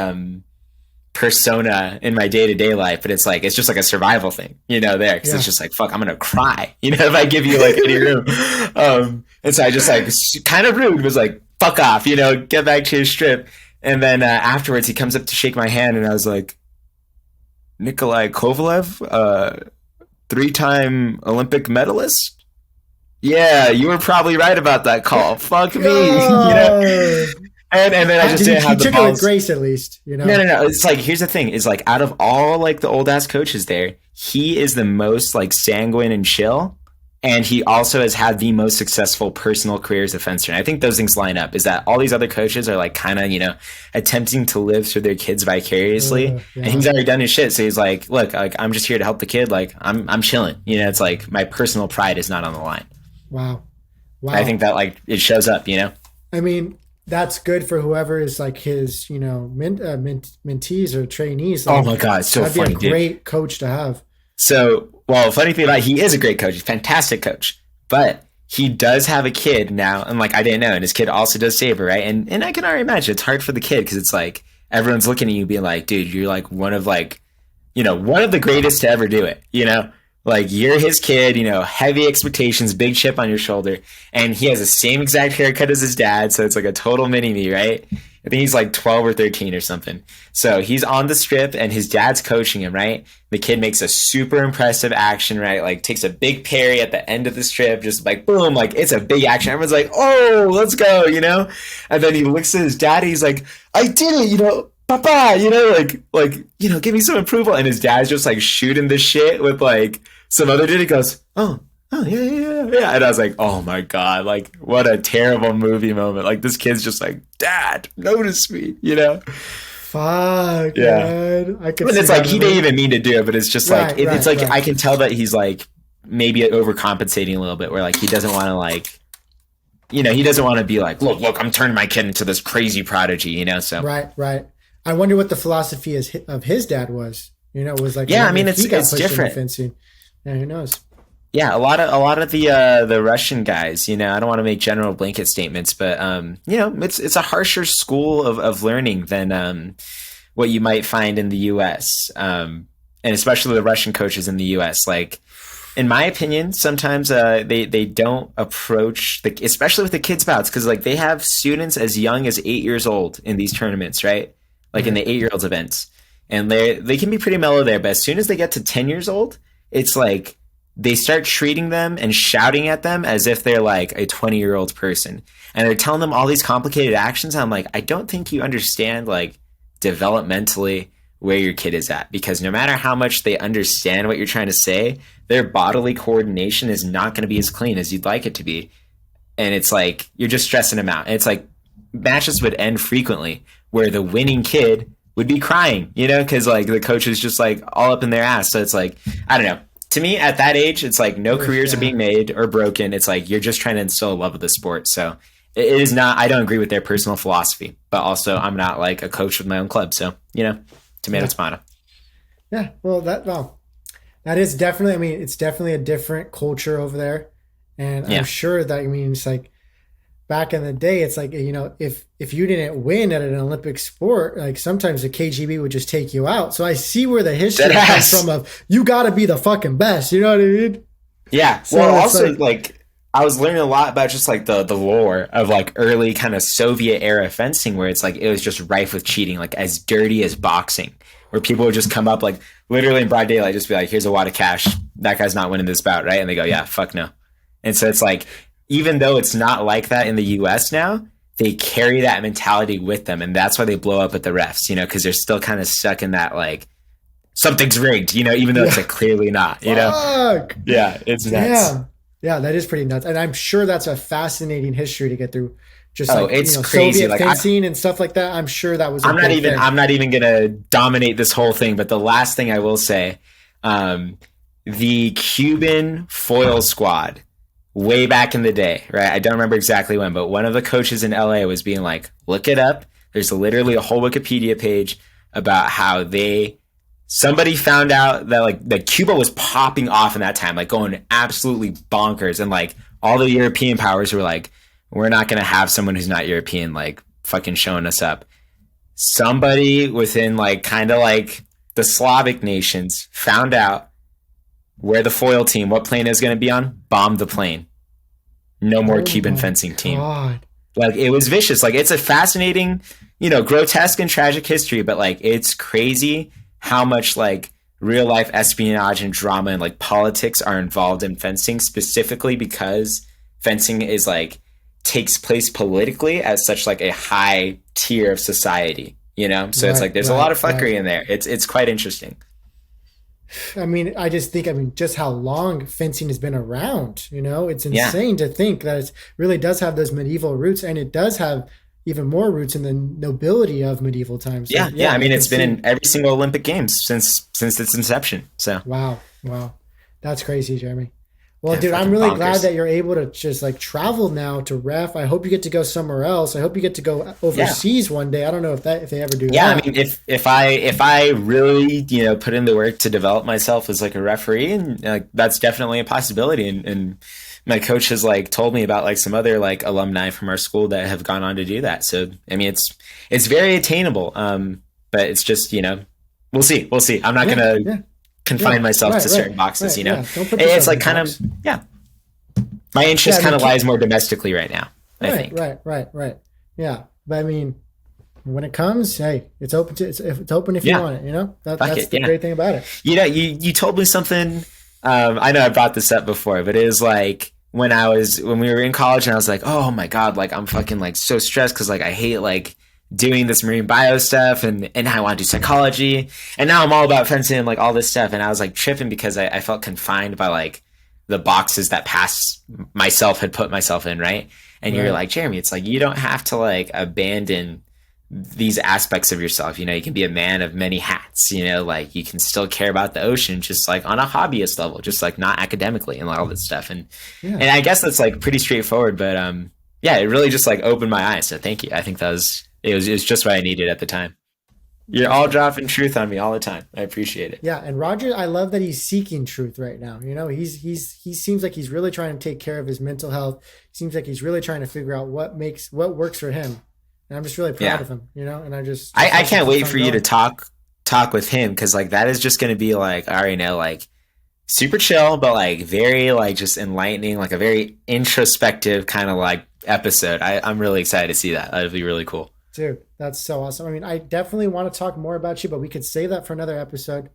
persona in my day-to-day life, but it's like, it's just like a survival thing, you know, there. Cause it's just like, fuck, I'm going to cry, you know, if I give you like any room. And so I just like kind of rude was like, fuck off, you know, get back to your strip. And then afterwards he comes up to shake my hand and I was like, Nikolai Kovalev, 3-time Olympic medalist. Yeah, you were probably right about that call. Fuck me, you know. And then I just didn't have the balls. You took it with grace, at least, you know. No. It's like, here's the thing: is like, out of all like the old ass coaches there, he is the most like sanguine and chill, and he also has had the most successful personal career as a fencer. And I think those things line up. Is that all these other coaches are like kind of, you know, attempting to live through their kids vicariously, and he's already done his shit. So he's like, look, like I'm just here to help the kid. Like I'm chilling. You know, it's like my personal pride is not on the line. Wow. I think that like it shows up. You know. I mean, that's good for whoever is like his, you know, mentees or trainees. Like, oh my God, it's so that'd funny, be a great coach to have. So, well, funny thing about it, he is a great coach, he's a fantastic coach, but he does have a kid now, and like I didn't know, and his kid also does saber, right? And I can already imagine it's hard for the kid because it's like everyone's looking at you being like, dude, you're like one of like, you know, one of the greatest to ever do it, you know? Like, you're his kid, you know, heavy expectations, big chip on your shoulder. And he has the same exact haircut as his dad. So it's like a total mini-me, right? I think he's like 12 or 13 or something. So he's on the strip and his dad's coaching him, right? The kid makes a super impressive action, right? Like, takes a big parry at the end of the strip, just like, boom, like, it's a big action. Everyone's like, oh, let's go, you know? And then he looks at his dad, he's like, I did it, you know? Papa, you know, like, you know, give me some approval. And his dad's just like shooting the shit with like some other dude. He goes, oh, yeah. And I was like, oh my God, like what a terrible movie moment. Like this kid's just like, Dad, notice me, you know? Fuck, man. I could. And it's like, he didn't even mean to do it, but it's just like, it's like, I can tell that he's like maybe overcompensating a little bit where like, he doesn't want to like, you know, he doesn't want to be like, look, I'm turning my kid into this crazy prodigy, you know? So. Right. I wonder what the philosophy of his dad was. You know, it was like, yeah, I mean, it's different. Fencing. Yeah, who knows? Yeah, a lot of the Russian guys. You know, I don't want to make general blanket statements, but you know, it's a harsher school of learning than what you might find in the U.S. And especially the Russian coaches in the U.S. Like, in my opinion, sometimes they don't approach especially with the kids bouts, because like they have students as young as 8 years old in these tournaments, right? Like in the 8-year-olds events. And they can be pretty mellow there, but as soon as they get to 10 years old, it's like they start treating them and shouting at them as if they're like a 20-year-old person. And they're telling them all these complicated actions. And I'm like, I don't think you understand like developmentally where your kid is at, because no matter how much they understand what you're trying to say, their bodily coordination is not going to be as clean as you'd like it to be. And it's like, you're just stressing them out. And it's like matches would end frequently where the winning kid would be crying, you know, because like the coach is just like all up in their ass. So it's like, I don't know. To me, at that age, it's like no careers are being made or broken. It's like you're just trying to instill a love of the sport. So it is not, I don't agree with their personal philosophy, but also I'm not like a coach with my own club. So, you know, tomato. Yeah. Well, that is definitely, I mean, it's definitely a different culture over there. And I'm sure that, I mean, it's like, back in the day, it's like, you know, if you didn't win at an Olympic sport, like sometimes the KGB would just take you out. So I see where the history comes from of you got to be the fucking best. You know what I mean? Yeah. So well, also like I was learning a lot about just like the lore of like early kind of Soviet era fencing, where it's like it was just rife with cheating, like as dirty as boxing, where people would just come up like literally in broad daylight, just be like, here's a wad of cash. That guy's not winning this bout, right? And they go, yeah, fuck no. And so it's like, even though it's not like that in the US now, they carry that mentality with them. And that's why they blow up at the refs, you know, because they're still kind of stuck in that, like, something's rigged, you know, even though it's like clearly not, you know? Yeah, it's nuts. Yeah, that is pretty nuts. And I'm sure that's a fascinating history to get through. Just it's crazy. Soviet fencing and stuff like that. I'm sure that was I'm not even going to dominate this whole thing. But the last thing I will say, the Cuban foil squad, way back in the day, right? I don't remember exactly when, but one of the coaches in LA was being like, look it up. There's literally a whole Wikipedia page about how they somebody found out that like that Cuba was popping off in that time, like going absolutely bonkers, and like all the European powers were like, we're not going to have someone who's not European like fucking showing us up. Somebody within like kind of like the Slavic nations found out where the foil team, what plane is going to be on, bombed the plane. No more Cuban fencing team. Like, it was vicious. Like, it's a fascinating, you know, grotesque and tragic history, but like, it's crazy how much like real life espionage and drama and like politics are involved in fencing, specifically because fencing is like takes place politically as such like a high tier of society, you know? So it's like there's a lot of fuckery in there. It's quite interesting. I mean, I just think, just how long fencing has been around, you know, it's insane to think that it really does have those medieval roots, and it does have even more roots in the nobility of medieval times. So, I mean, it's been in every single Olympic Games since its inception. So wow, that's crazy, Jeremy. Well, dude, I'm really glad that you're able to just like travel now to ref. I hope you get to go somewhere else. I hope you get to go overseas one day. I don't know if they ever do that. Yeah, I mean, if I really, you know, put in the work to develop myself as like a referee, and that's definitely a possibility. And my coach has like told me about like some other like alumni from our school that have gone on to do that. So I mean, it's very attainable. But it's just, you know, we'll see. I'm not gonna confine myself to certain boxes, you know. It's like kind of my interest kind of lies more domestically right now. I think. Right. Yeah, but I mean, when it comes, hey, it's open if you want it. You know, that's the great thing about it. You know, you told me something. I know I brought this up before, but it was like when we were in college, and I was like, oh my god, like I'm fucking like so stressed because like I hate like doing this marine bio stuff, and I want to do psychology, and now I'm all about fencing and like all this stuff, and I was like tripping because I felt confined by like the boxes that past myself had put myself in, right? And you're like, Jeremy, it's like you don't have to like abandon these aspects of yourself, you know. You can be a man of many hats, you know, like you can still care about the ocean just like on a hobbyist level, just like not academically and all this stuff. And I guess that's like pretty straightforward, but it really just like opened my eyes. So thank you. I think it was just what I needed at the time. You're all dropping truth on me all the time. I appreciate it. Yeah, and Roger, I love that he's seeking truth right now. You know, he seems like he's really trying to take care of his mental health. He seems like he's really trying to figure out what works for him. And I'm just really proud of him, you know. And I can't wait for you to talk with him, because like that is just going to be like, I already know, like super chill, but like very like just enlightening, like a very introspective kind of like episode. I'm really excited to see that. That'd be really cool. Dude, that's so awesome. I mean, I definitely want to talk more about you, but we could save that for another episode.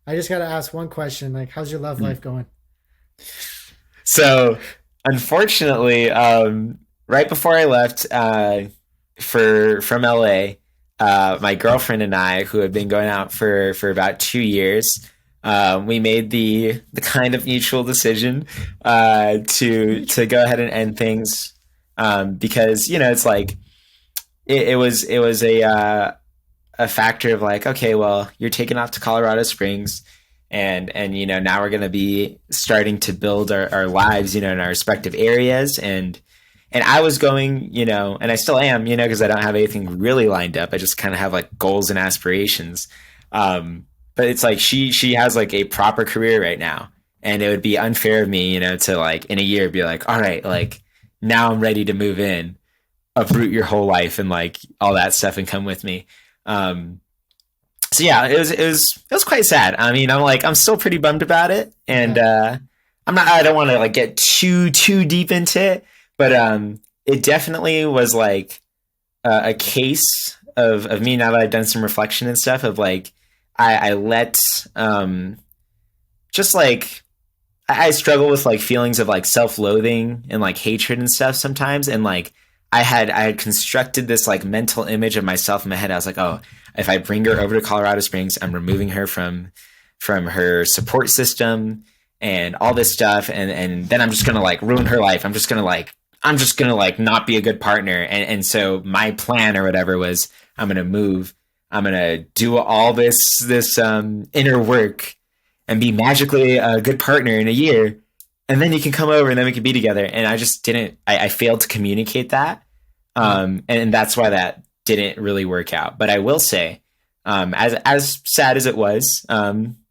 I just got to ask one question. Like, how's your love life going? So, unfortunately, right before I left from LA, my girlfriend and I, who had been going out for about 2 years, we made the kind of mutual decision to go ahead and end things, because, you know, it's like, it was a factor of like, okay, well, you're taking off to Colorado Springs, and you know, now we're going to be starting to build our lives, you know, in our respective areas, and I was going, you know, and I still am, you know, because I don't have anything really lined up. I just kind of have like goals and aspirations, but it's like she has like a proper career right now, and it would be unfair of me, you know, to like in a year be like, all right, like now I'm ready to move in, uproot your whole life and like all that stuff and come with me. So yeah, it was quite sad. I mean, I'm still pretty bummed about it, and I don't want to like get too deep into it, but it definitely was like a case of me, now that I've done some reflection and stuff, of like I let just like I struggle with like feelings of like self-loathing and like hatred and stuff sometimes, and like I had constructed this like mental image of myself in my head. I was like, oh, if I bring her over to Colorado Springs, I'm removing her from her support system and all this stuff, and then I'm just gonna like ruin her life. I'm just gonna like not be a good partner. And so my plan or whatever was, I'm gonna move, I'm gonna do all this inner work and be magically a good partner in a year. And then you can come over and then we can be together. And I just didn't, I failed to communicate that. And that's why that didn't really work out. But I will say, as sad as it was,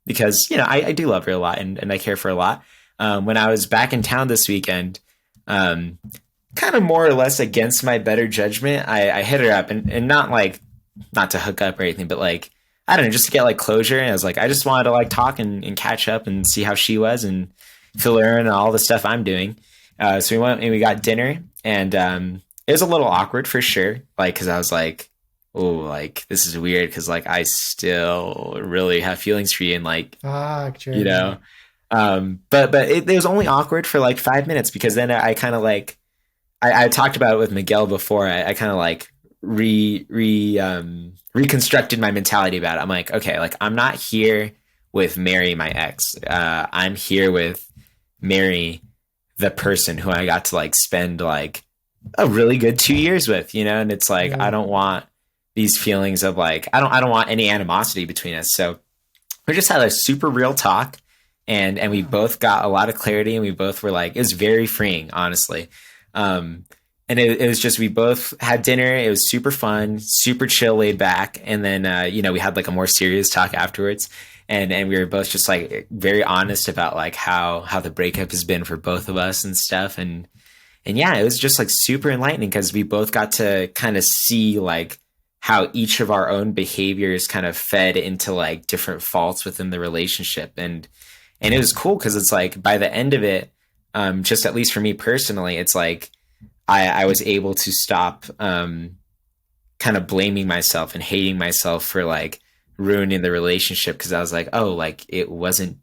because, you know, I do love her a lot and I care for her a lot. When I was back in town this weekend, kind of more or less against my better judgment, I hit her up and not like, not to hook up or anything, but like, I don't know, just to get like closure. And I was like, I just wanted to like talk and catch up and see how she was and fill her in on all the stuff I'm doing. So we went and we got dinner, and it was a little awkward for sure. Like, cause I was like, oh, like this is weird. Cause like, I still really have feelings for you. And like, you know, but it was only awkward for like 5 minutes, because then I kind of like, I talked about it with Miguel before. I kind of like reconstructed my mentality about it. I'm like, okay, like I'm not here with Mary, my ex. I'm here with Mary, the person who I got to like spend like a really good 2 years with, you know? And it's like, I don't want these feelings of like, I don't want any animosity between us. So we just had a super real talk, and we both got a lot of clarity, and we both were like, it was very freeing, honestly. And it was just, we both had dinner. It was super fun, super chill, laid back. And then, you know, we had like a more serious talk afterwards. And we were both just like very honest about like how the breakup has been for both of us and stuff. And yeah, it was just like super enlightening, because we both got to kind of see like how each of our own behaviors kind of fed into like different faults within the relationship. And it was cool, because it's like by the end of it, just at least for me personally, it's like I was able to stop kind of blaming myself and hating myself for like ruining the relationship, because I was like, oh, like it wasn't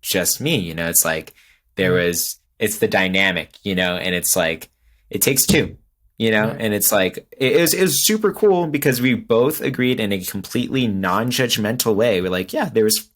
just me, you know? It's like it's the dynamic, you know? And it's like it takes two, you know? And it's like it was super cool, because we both agreed in a completely non-judgmental way. We're like, yeah, there was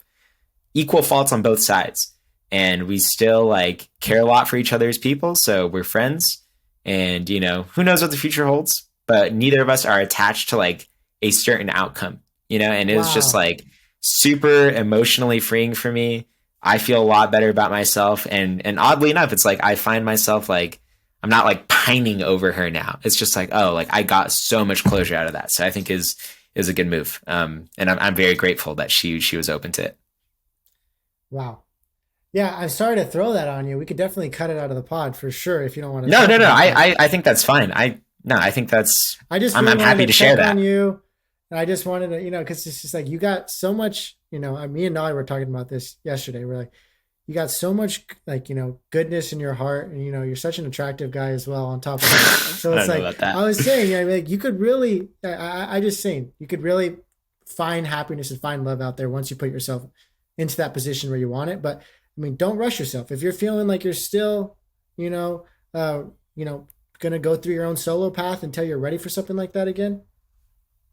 equal faults on both sides, and we still like care a lot for each other as people, so we're friends. And, you know, who knows what the future holds, but neither of us are attached to like a certain outcome, you know? And it was just like super emotionally freeing for me. I feel a lot better about myself. And oddly enough, it's like, I find myself like, I'm not like pining over her now. It's just like, oh, like I got so much closure out of that. So I think is a good move. And I'm very grateful that she was open to it. Wow. Yeah, I'm sorry to throw that on you. We could definitely cut it out of the pod for sure if you don't want to. No. I think that's fine. I think that's. I'm happy to share that. On you, and I just wanted to, you know, because it's just like you got so much. You know, me and Nolly were talking about this yesterday. We're like, you got so much, like, you know, goodness in your heart, and you know, you're such an attractive guy as well. On top of that, so it's like I was saying, yeah, like you could really. I just saying you could really find happiness and find love out there once you put yourself into that position where you want it, but. I mean, don't rush yourself. If you're feeling like you're still, you know, going to go through your own solo path until you're ready for something like that again.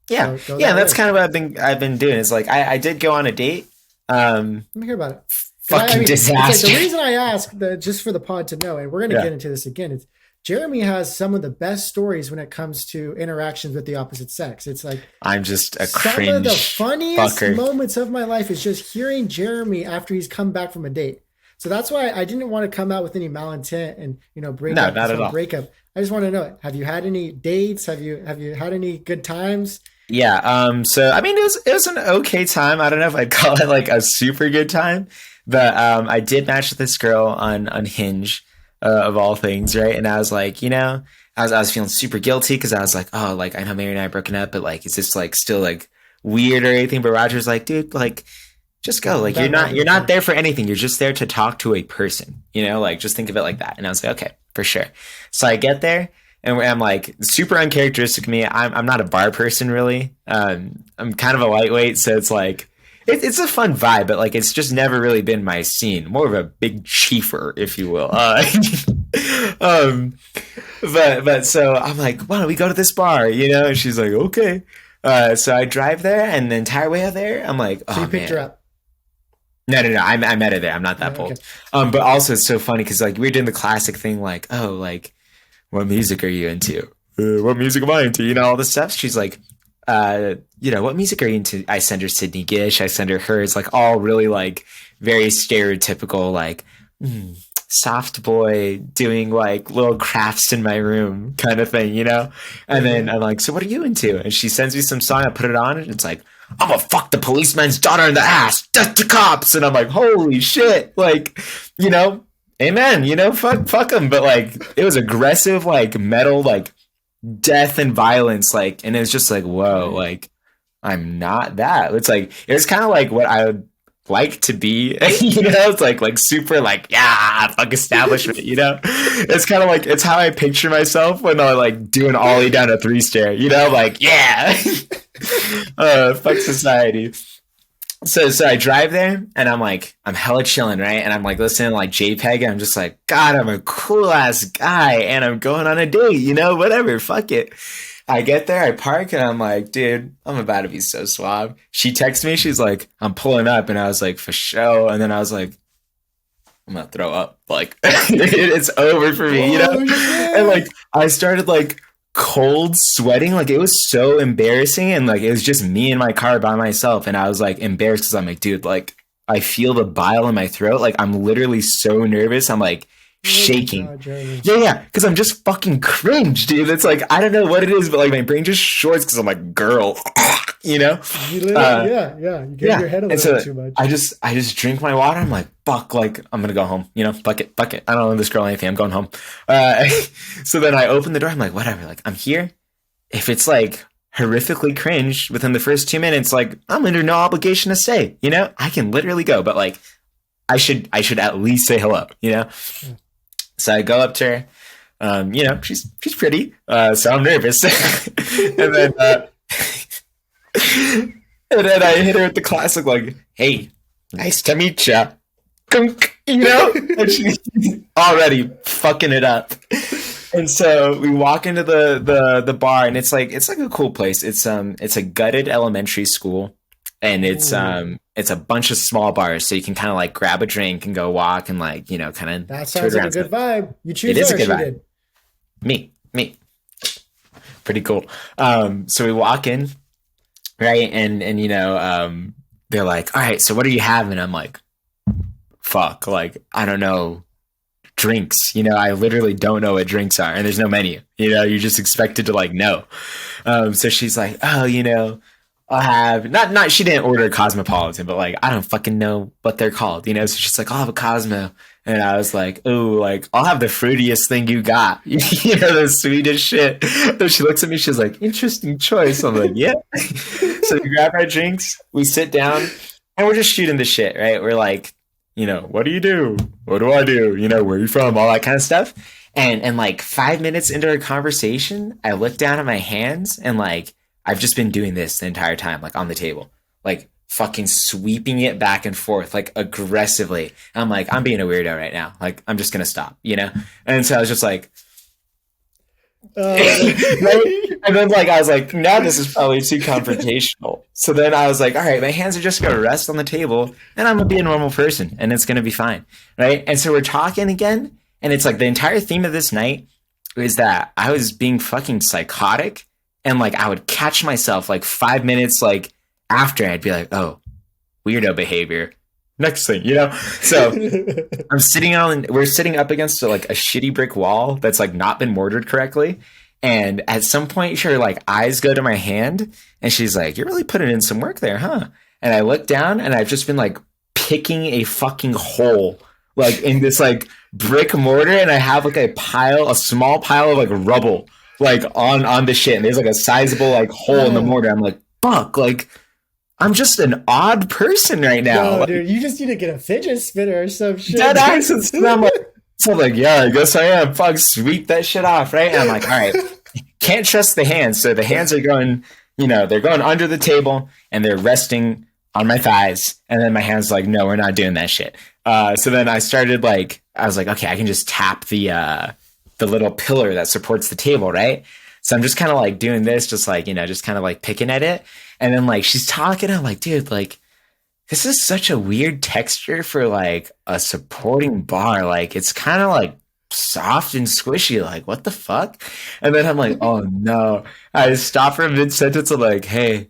Yeah. That's kind of what I've been doing. It's like, I did go on a date. Let me hear about it. Fucking disaster. Like the reason I asked, just for the pod to know, and we're going to get into this again, it's Jeremy has some of the best stories when it comes to interactions with the opposite sex. It's like I'm just a cringe. Some of the funniest fucker. moments of my life is just hearing Jeremy after he's come back from a date. So that's why I didn't want to come out with any malintent and, you know, breakup. I just want to know, have you had any dates? Have you had any good times? Yeah. So I mean, it was an okay time. I don't know if I'd call it like a super good time, but I did match with this girl on Hinge. Of all things, right? And I was like, you know, I was feeling super guilty, because I was like, oh, like I know Mary and I are broken up, but like, is this like still like weird or anything? But Roger's like, dude, like, just go. Like you're not there for anything. You're just there to talk to a person, you know, like just think of it like that. And I was like, okay, for sure. So I get there, and I'm like, super uncharacteristic of me. I'm not a bar person really. I'm kind of a lightweight, so it's like. It's a fun vibe, but like it's just never really been my scene. More of a big chiefer, if you will. But so I'm like, why don't we go to this bar? You know, and she's like, okay. So I drive there, and the entire way out there, I'm like, oh, so you picked her up? No. I met her there. I'm not that bold. Okay. But also it's so funny because like we're doing the classic thing, like, oh, like, what music are you into? What music am I into? You know, all this stuff. She's like. You know, what music are you into? I send her Sydney Gish. I send her hers, like all really like very stereotypical, like soft boy doing like little crafts in my room kind of thing, you know? And then I'm like, so what are you into? And she sends me some song. I put it on and it's like, I'm gonna fuck the policeman's daughter in the ass. Death to cops. And I'm like, holy shit. Like, you know, amen, you know, fuck them. But like, it was aggressive, like metal, like death and violence. Like, and it was just like, whoa, like, I'm not that. It's like, it was kind of like what I would like to be, you know, it's like super like, yeah, fuck establishment, you know. It's kind of like, it's how I picture myself when I like do an ollie down a 3-stair, you know, like, yeah. Fuck society. So I drive there and I'm hella chilling, right? And I'm like listening to like JPEG and I'm just like, God, I'm a cool ass guy and I'm going on a date, you know, whatever, fuck it. I get there, I park, and I'm like, dude, I'm about to be so suave. She texts me, she's like, I'm pulling up, and I was like, for sure. And then I was like, I'm gonna throw up. Like, it's over for me, you know? And like, I started like cold sweating. Like, it was so embarrassing. And like, it was just me in my car by myself. And I was like embarrassed because I'm like, dude, like, I feel the bile in my throat. Like, I'm literally so nervous. I'm like, shaking. God, yeah, because I'm just fucking cringe, dude. It's like, I don't know what it is, but like my brain just shorts because I'm like, girl, you know? You you get your head a little too much. I just drink my water. I'm like, fuck, like I'm gonna go home, you know? Fuck it. I don't know this girl anything. I'm going home. So then I open the door. I'm like, whatever. Like, I'm here. If it's like horrifically cringe within the first 2 minutes, like I'm under no obligation to stay, you know? I can literally go, but like I should at least say hello, you know? So I go up to her, you know, she's pretty, so I'm nervous. and then I hit her with the classic, like, hey, nice to meet ya. You know? And she's already fucking it up. And so we walk into the bar, and it's like a cool place. It's a gutted elementary school. And it's a bunch of small bars, so you can kind of like grab a drink and go walk and like, you know, kind of. That sounds like a good vibe. You choose. It is a good vibe. Me, pretty cool. So we walk in, right, and you know, they're like, all right, so what are you having? I'm like, fuck, like I don't know drinks. You know, I literally don't know what drinks are, and there's no menu. You know, you're just expected to like know. So she's like, oh, you know. I'll have not she didn't order a Cosmopolitan, but like I don't fucking know what they're called, you know. So she's like, I'll have a Cosmo, and I was like, oh, like I'll have the fruitiest thing you got, you know, the sweetest shit. So she looks at me, she's like, interesting choice. I'm like, yeah. So we grab our drinks, we sit down, and we're just shooting the shit, right? We're like, you know, what do you do? What do I do? You know, where are you from? All that kind of stuff. And like 5 minutes into our conversation, I look down at my hands and like. I've just been doing this the entire time, like on the table, like fucking sweeping it back and forth, like aggressively. And I'm like, I'm being a weirdo right now. Like, I'm just going to stop, you know? And so I was just like, and then like, I was like, now this is probably too confrontational. So then I was like, all right, my hands are just going to rest on the table and I'm going to be a normal person and it's going to be fine. Right. And so we're talking again. And it's like the entire theme of this night is that I was being fucking psychotic. And like I would catch myself like 5 minutes like after I'd be like, oh, weirdo behavior. Next thing, you know? So we're sitting up against like a shitty brick wall that's like not been mortared correctly. And at some point, her like eyes go to my hand and she's like, you're really putting in some work there, huh? And I look down and I've just been like picking a fucking hole like in this like brick mortar. And I have like a small pile of like rubble like on the shit, and there's like a sizable like hole in the mortar. I'm like, fuck, like I'm just an odd person right now. No, like, dude, you just need to get a fidget spinner or some shit. Dead accents. And I'm like, yeah, I guess I am. Fuck, sweep that shit off, right? And I'm like, all right, can't trust the hands. So the hands are going, you know, they're going under the table and they're resting on my thighs. And then my hands like, no, we're not doing that shit. So then I was like, okay, I can just tap the little pillar that supports the table, right? So I'm just kind of like doing this, just like, you know, just kind of like picking at it. And then like she's talking, I'm like, dude, like this is such a weird texture for like a supporting bar. Like it's kind of like soft and squishy. Like what the fuck? And then I'm like, oh no. I stop her mid sentence. I'm like, hey,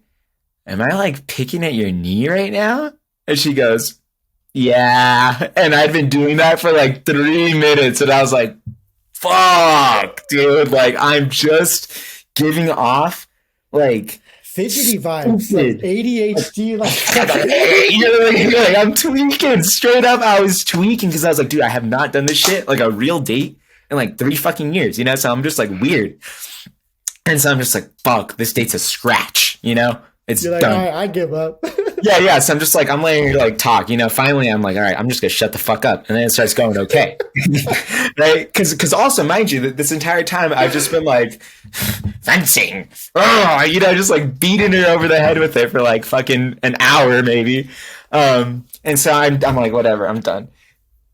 am I like picking at your knee right now? And she goes, yeah. And I'd been doing that for like 3 minutes. And I was like, fuck, dude. Like, I'm just giving off, like, fidgety vibes, like ADHD, like like, I'm tweaking straight up. I was tweaking because I was like, dude, I have not done this shit like a real date in like 3 fucking years, so I'm just like weird. And so I'm just like, fuck, this date's a scratch, it's you're like, done. all right, I give up. Yeah. So I'm just like, I'm letting her like talk, finally I'm like, all right, I'm just gonna shut the fuck up. And then it starts going okay. Right? Cause also, mind you, that this entire time I've just been like fencing. Just like beating her over the head with it for like fucking an hour maybe. And so I'm like, whatever, I'm done.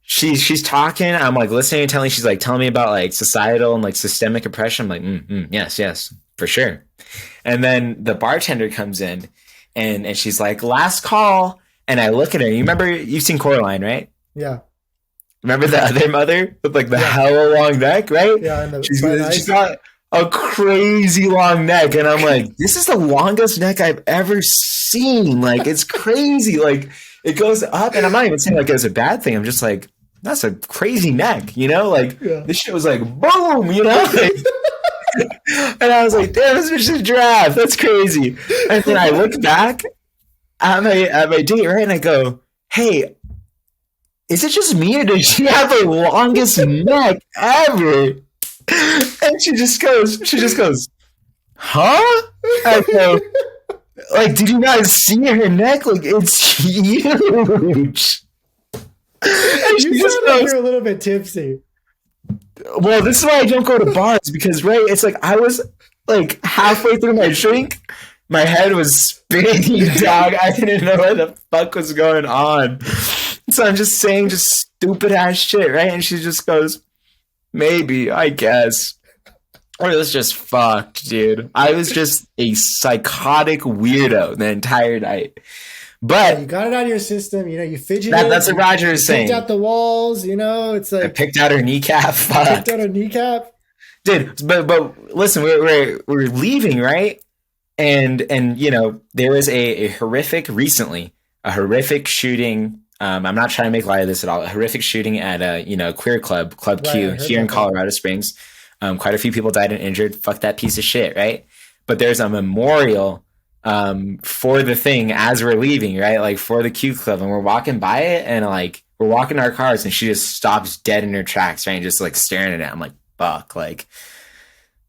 She's talking, I'm like listening and she's like telling me about like societal and like systemic oppression. I'm like, yes, for sure. And then the bartender comes in and she's like, last call. And I look at her. You remember, you've seen Coraline, right? Yeah. Remember the other mother with like the hella long neck, right? Yeah. And she's got a crazy long neck. And I'm like, this is the longest neck I've ever seen. Like, it's crazy. Like, it goes up. And I'm not even saying like it's a bad thing. I'm just like, that's a crazy neck, This shit was like, boom, like, and I was like, damn, this bitch is giraffe. That's crazy. And then I look back at my date, right? And I go, hey, is it just me or does she have the longest neck ever? And she just goes, huh? I go, like, did you not see her neck? Like, it's huge. And you sound like you're a little bit tipsy. Well, this is why I don't go to bars because, right, it's like I was like halfway through my drink, my head was spinning, dog. I didn't know what the fuck was going on. So I'm just saying just stupid ass shit, right? And she just goes, maybe, I guess. Or it was just fucked, dude. I was just a psychotic weirdo the entire night. But you got it out of your system, you fidgeted. That's what Roger is saying. Picked out the walls, it's like I picked out her kneecap. Fuck. Picked out her kneecap, dude. But listen, we're leaving, right? And there was a horrific shooting. I'm not trying to make light of this at all. A horrific shooting at a queer club Q here in Colorado Springs. Quite a few people died and injured. Fuck that piece of shit, right? But there's a memorial for the thing as we're leaving, right? Like for the Q Club, and we're walking by it, and like we're walking our cars, and she just stops dead in her tracks, right? And just like staring at it. I'm like, fuck, like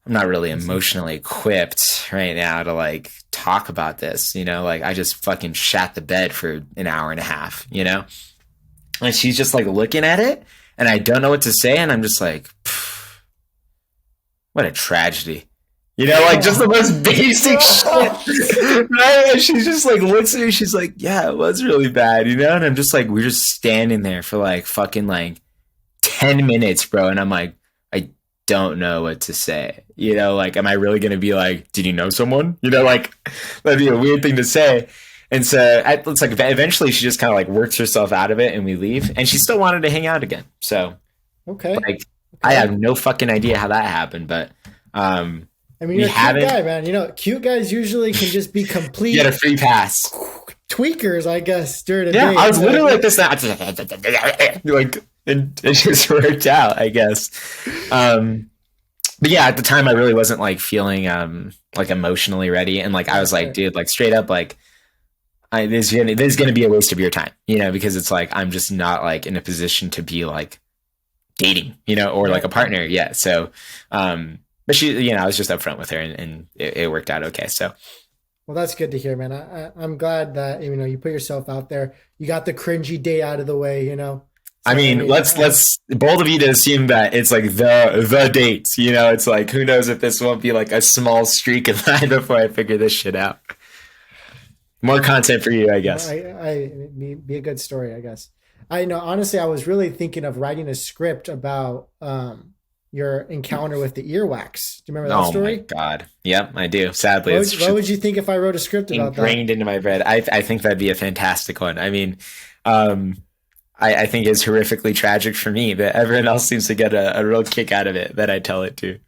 I'm not really emotionally equipped right now to like talk about this, like I just fucking shat the bed for an hour and a half, and she's just like looking at it, and I don't know what to say, and I'm just like, what a tragedy. Like just the most basic shit, right? And she just like looks at me. She's like, "Yeah, it was really bad," And I'm just like, we're just standing there for like fucking like 10 minutes, bro. And I'm like, I don't know what to say. Like, am I really gonna be like, "Did you know someone?" Like that'd be a weird thing to say. And so it's like eventually she just kind of like works herself out of it, and we leave. And she still wanted to hang out again. So okay, I have no fucking idea how that happened, but I mean, you're a cute guy, man. Cute guys usually can just be complete. Get a free pass. Tweakers, I guess, during a day. Yeah, I was literally like this. Like, and it just worked out, I guess. But yeah, at the time, I really wasn't like feeling like emotionally ready, and like I was like, dude, like straight up, like, this is gonna be a waste of your time, because it's like I'm just not like in a position to be like dating, or like a partner yet. So, but she, I was just upfront with her, and it worked out okay. So, well, that's good to hear, man. I'm glad that you put yourself out there. You got the cringy day out of the way, So, I mean, let's bold of you to assume that it's like the dates. It's like, who knows if this won't be like a small streak in line before I figure this shit out. More content for you, I guess. Be a good story, I guess. Honestly, I was really thinking of writing a script about your encounter with the earwax. Do you remember that story? Oh my God. Yep, I do. Sadly. What would you think if I wrote a script about that? Ingrained into my brain. I think that'd be a fantastic one. I mean, I think it's horrifically tragic for me, but everyone else seems to get a real kick out of it that I tell it to.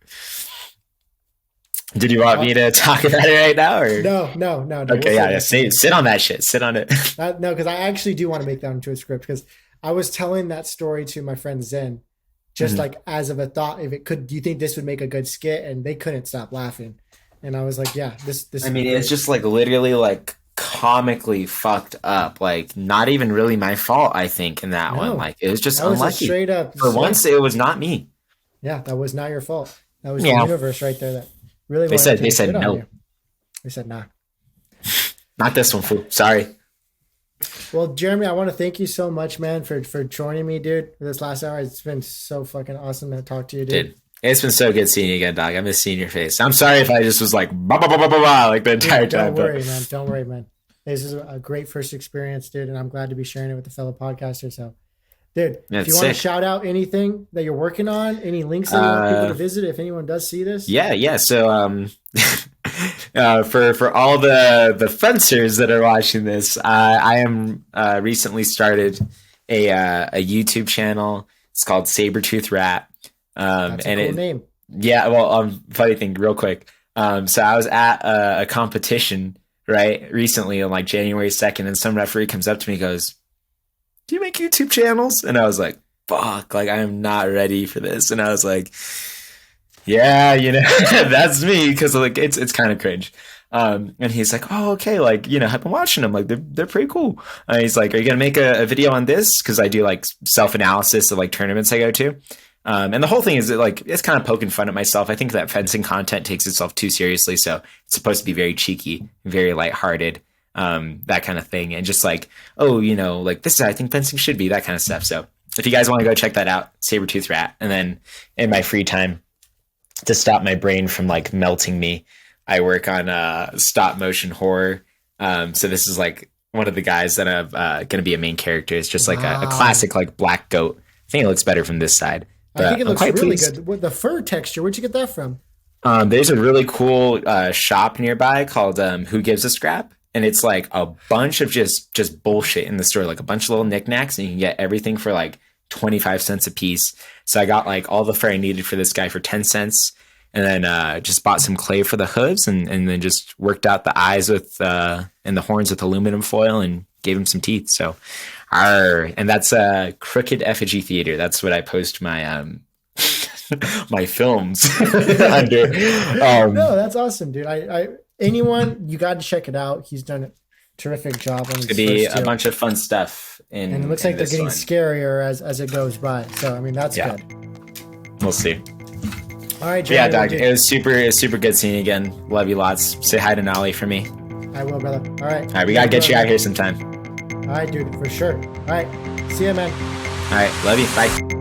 Did you want me to talk about it right now? Or? No. Okay, yeah. Sit on that shit. Sit on it. No, because I actually do want to make that into a script, because I was telling that story to my friend Zen, just like as of a thought, do you think this would make a good skit? And they couldn't stop laughing. And I was like, yeah, this. I mean, it's just like literally like comically fucked up. Like not even really my fault, I think, in that one. Like it was just unlucky. Straight up. For once, it was not me. Yeah, that was not your fault. That was the universe right there that really they said no. They said nah. Not this one, fool. Sorry. Well, Jeremy, I want to thank you so much, man, for joining me, dude, for this last hour. It's been so fucking awesome to talk to you, dude. It's been so good seeing you again, dog. I miss seeing your face. I'm sorry if I just was like, bah, bah, bah, bah, bah, bah, like the entire time. Don't worry, man. Don't worry, man. This is a great first experience, dude, and I'm glad to be sharing it with the fellow podcasters. So, dude, if you want to shout out anything that you're working on, any links that you want people to visit, if anyone does see this. Yeah. So, for all the fencers that are watching this, I am recently started a YouTube channel. It's called Sabertooth Rat. That's a cool name. Yeah. Well, funny thing, real quick. So I was at a competition recently on like January 2nd, and some referee comes up to me and goes, "Do you make YouTube channels?" And I was like, "Fuck, like I am not ready for this." And I was like, "Yeah, that's me," because like it's kind of cringe. And he's like, "Oh, okay, like I've been watching them, like they're pretty cool." And he's like, "Are you gonna make a video on this?" Because I do like self-analysis of like tournaments I go to. And the whole thing is that, like, it's kind of poking fun at myself. I think that fencing content takes itself too seriously. So it's supposed to be very cheeky, very lighthearted, that kind of thing. And just like, like this is how I think fencing should be, that kind of stuff. So if you guys want to go check that out, Sabertooth Rat. And then in my free time, to stop my brain from like melting me, I work on stop motion horror. So this is like one of the guys that I'm going to be a main character. It's just like a classic like black goat. I think it looks better from this side. I think it looks really good. With the fur texture, where'd you get that from? There's a really cool shop nearby called Who Gives a Scrap, and it's like a bunch of just bullshit in the store, like a bunch of little knickknacks, and you can get everything for like 25 cents a piece. So I got like all the fur I needed for this guy for 10 cents, and then just bought some clay for the hooves, and then just worked out the eyes with and the horns with aluminum foil, and gave him some teeth. So. And that's Crooked Effigy Theater. That's what I post my my films under. No, that's awesome, dude. Anyone, you got to check it out. He's done a terrific job on his. It's gonna be a bunch of fun stuff. And it looks like they're getting scarier as it goes by. So I mean, that's good. We'll see. All right, Jeremy, Doug. It was super good seeing you again. Love you lots. Say hi to Nolly for me. I will, brother. All right. We gotta get you out here sometime. All right, dude, for sure. All right. See ya, man. All right. Love you. Bye.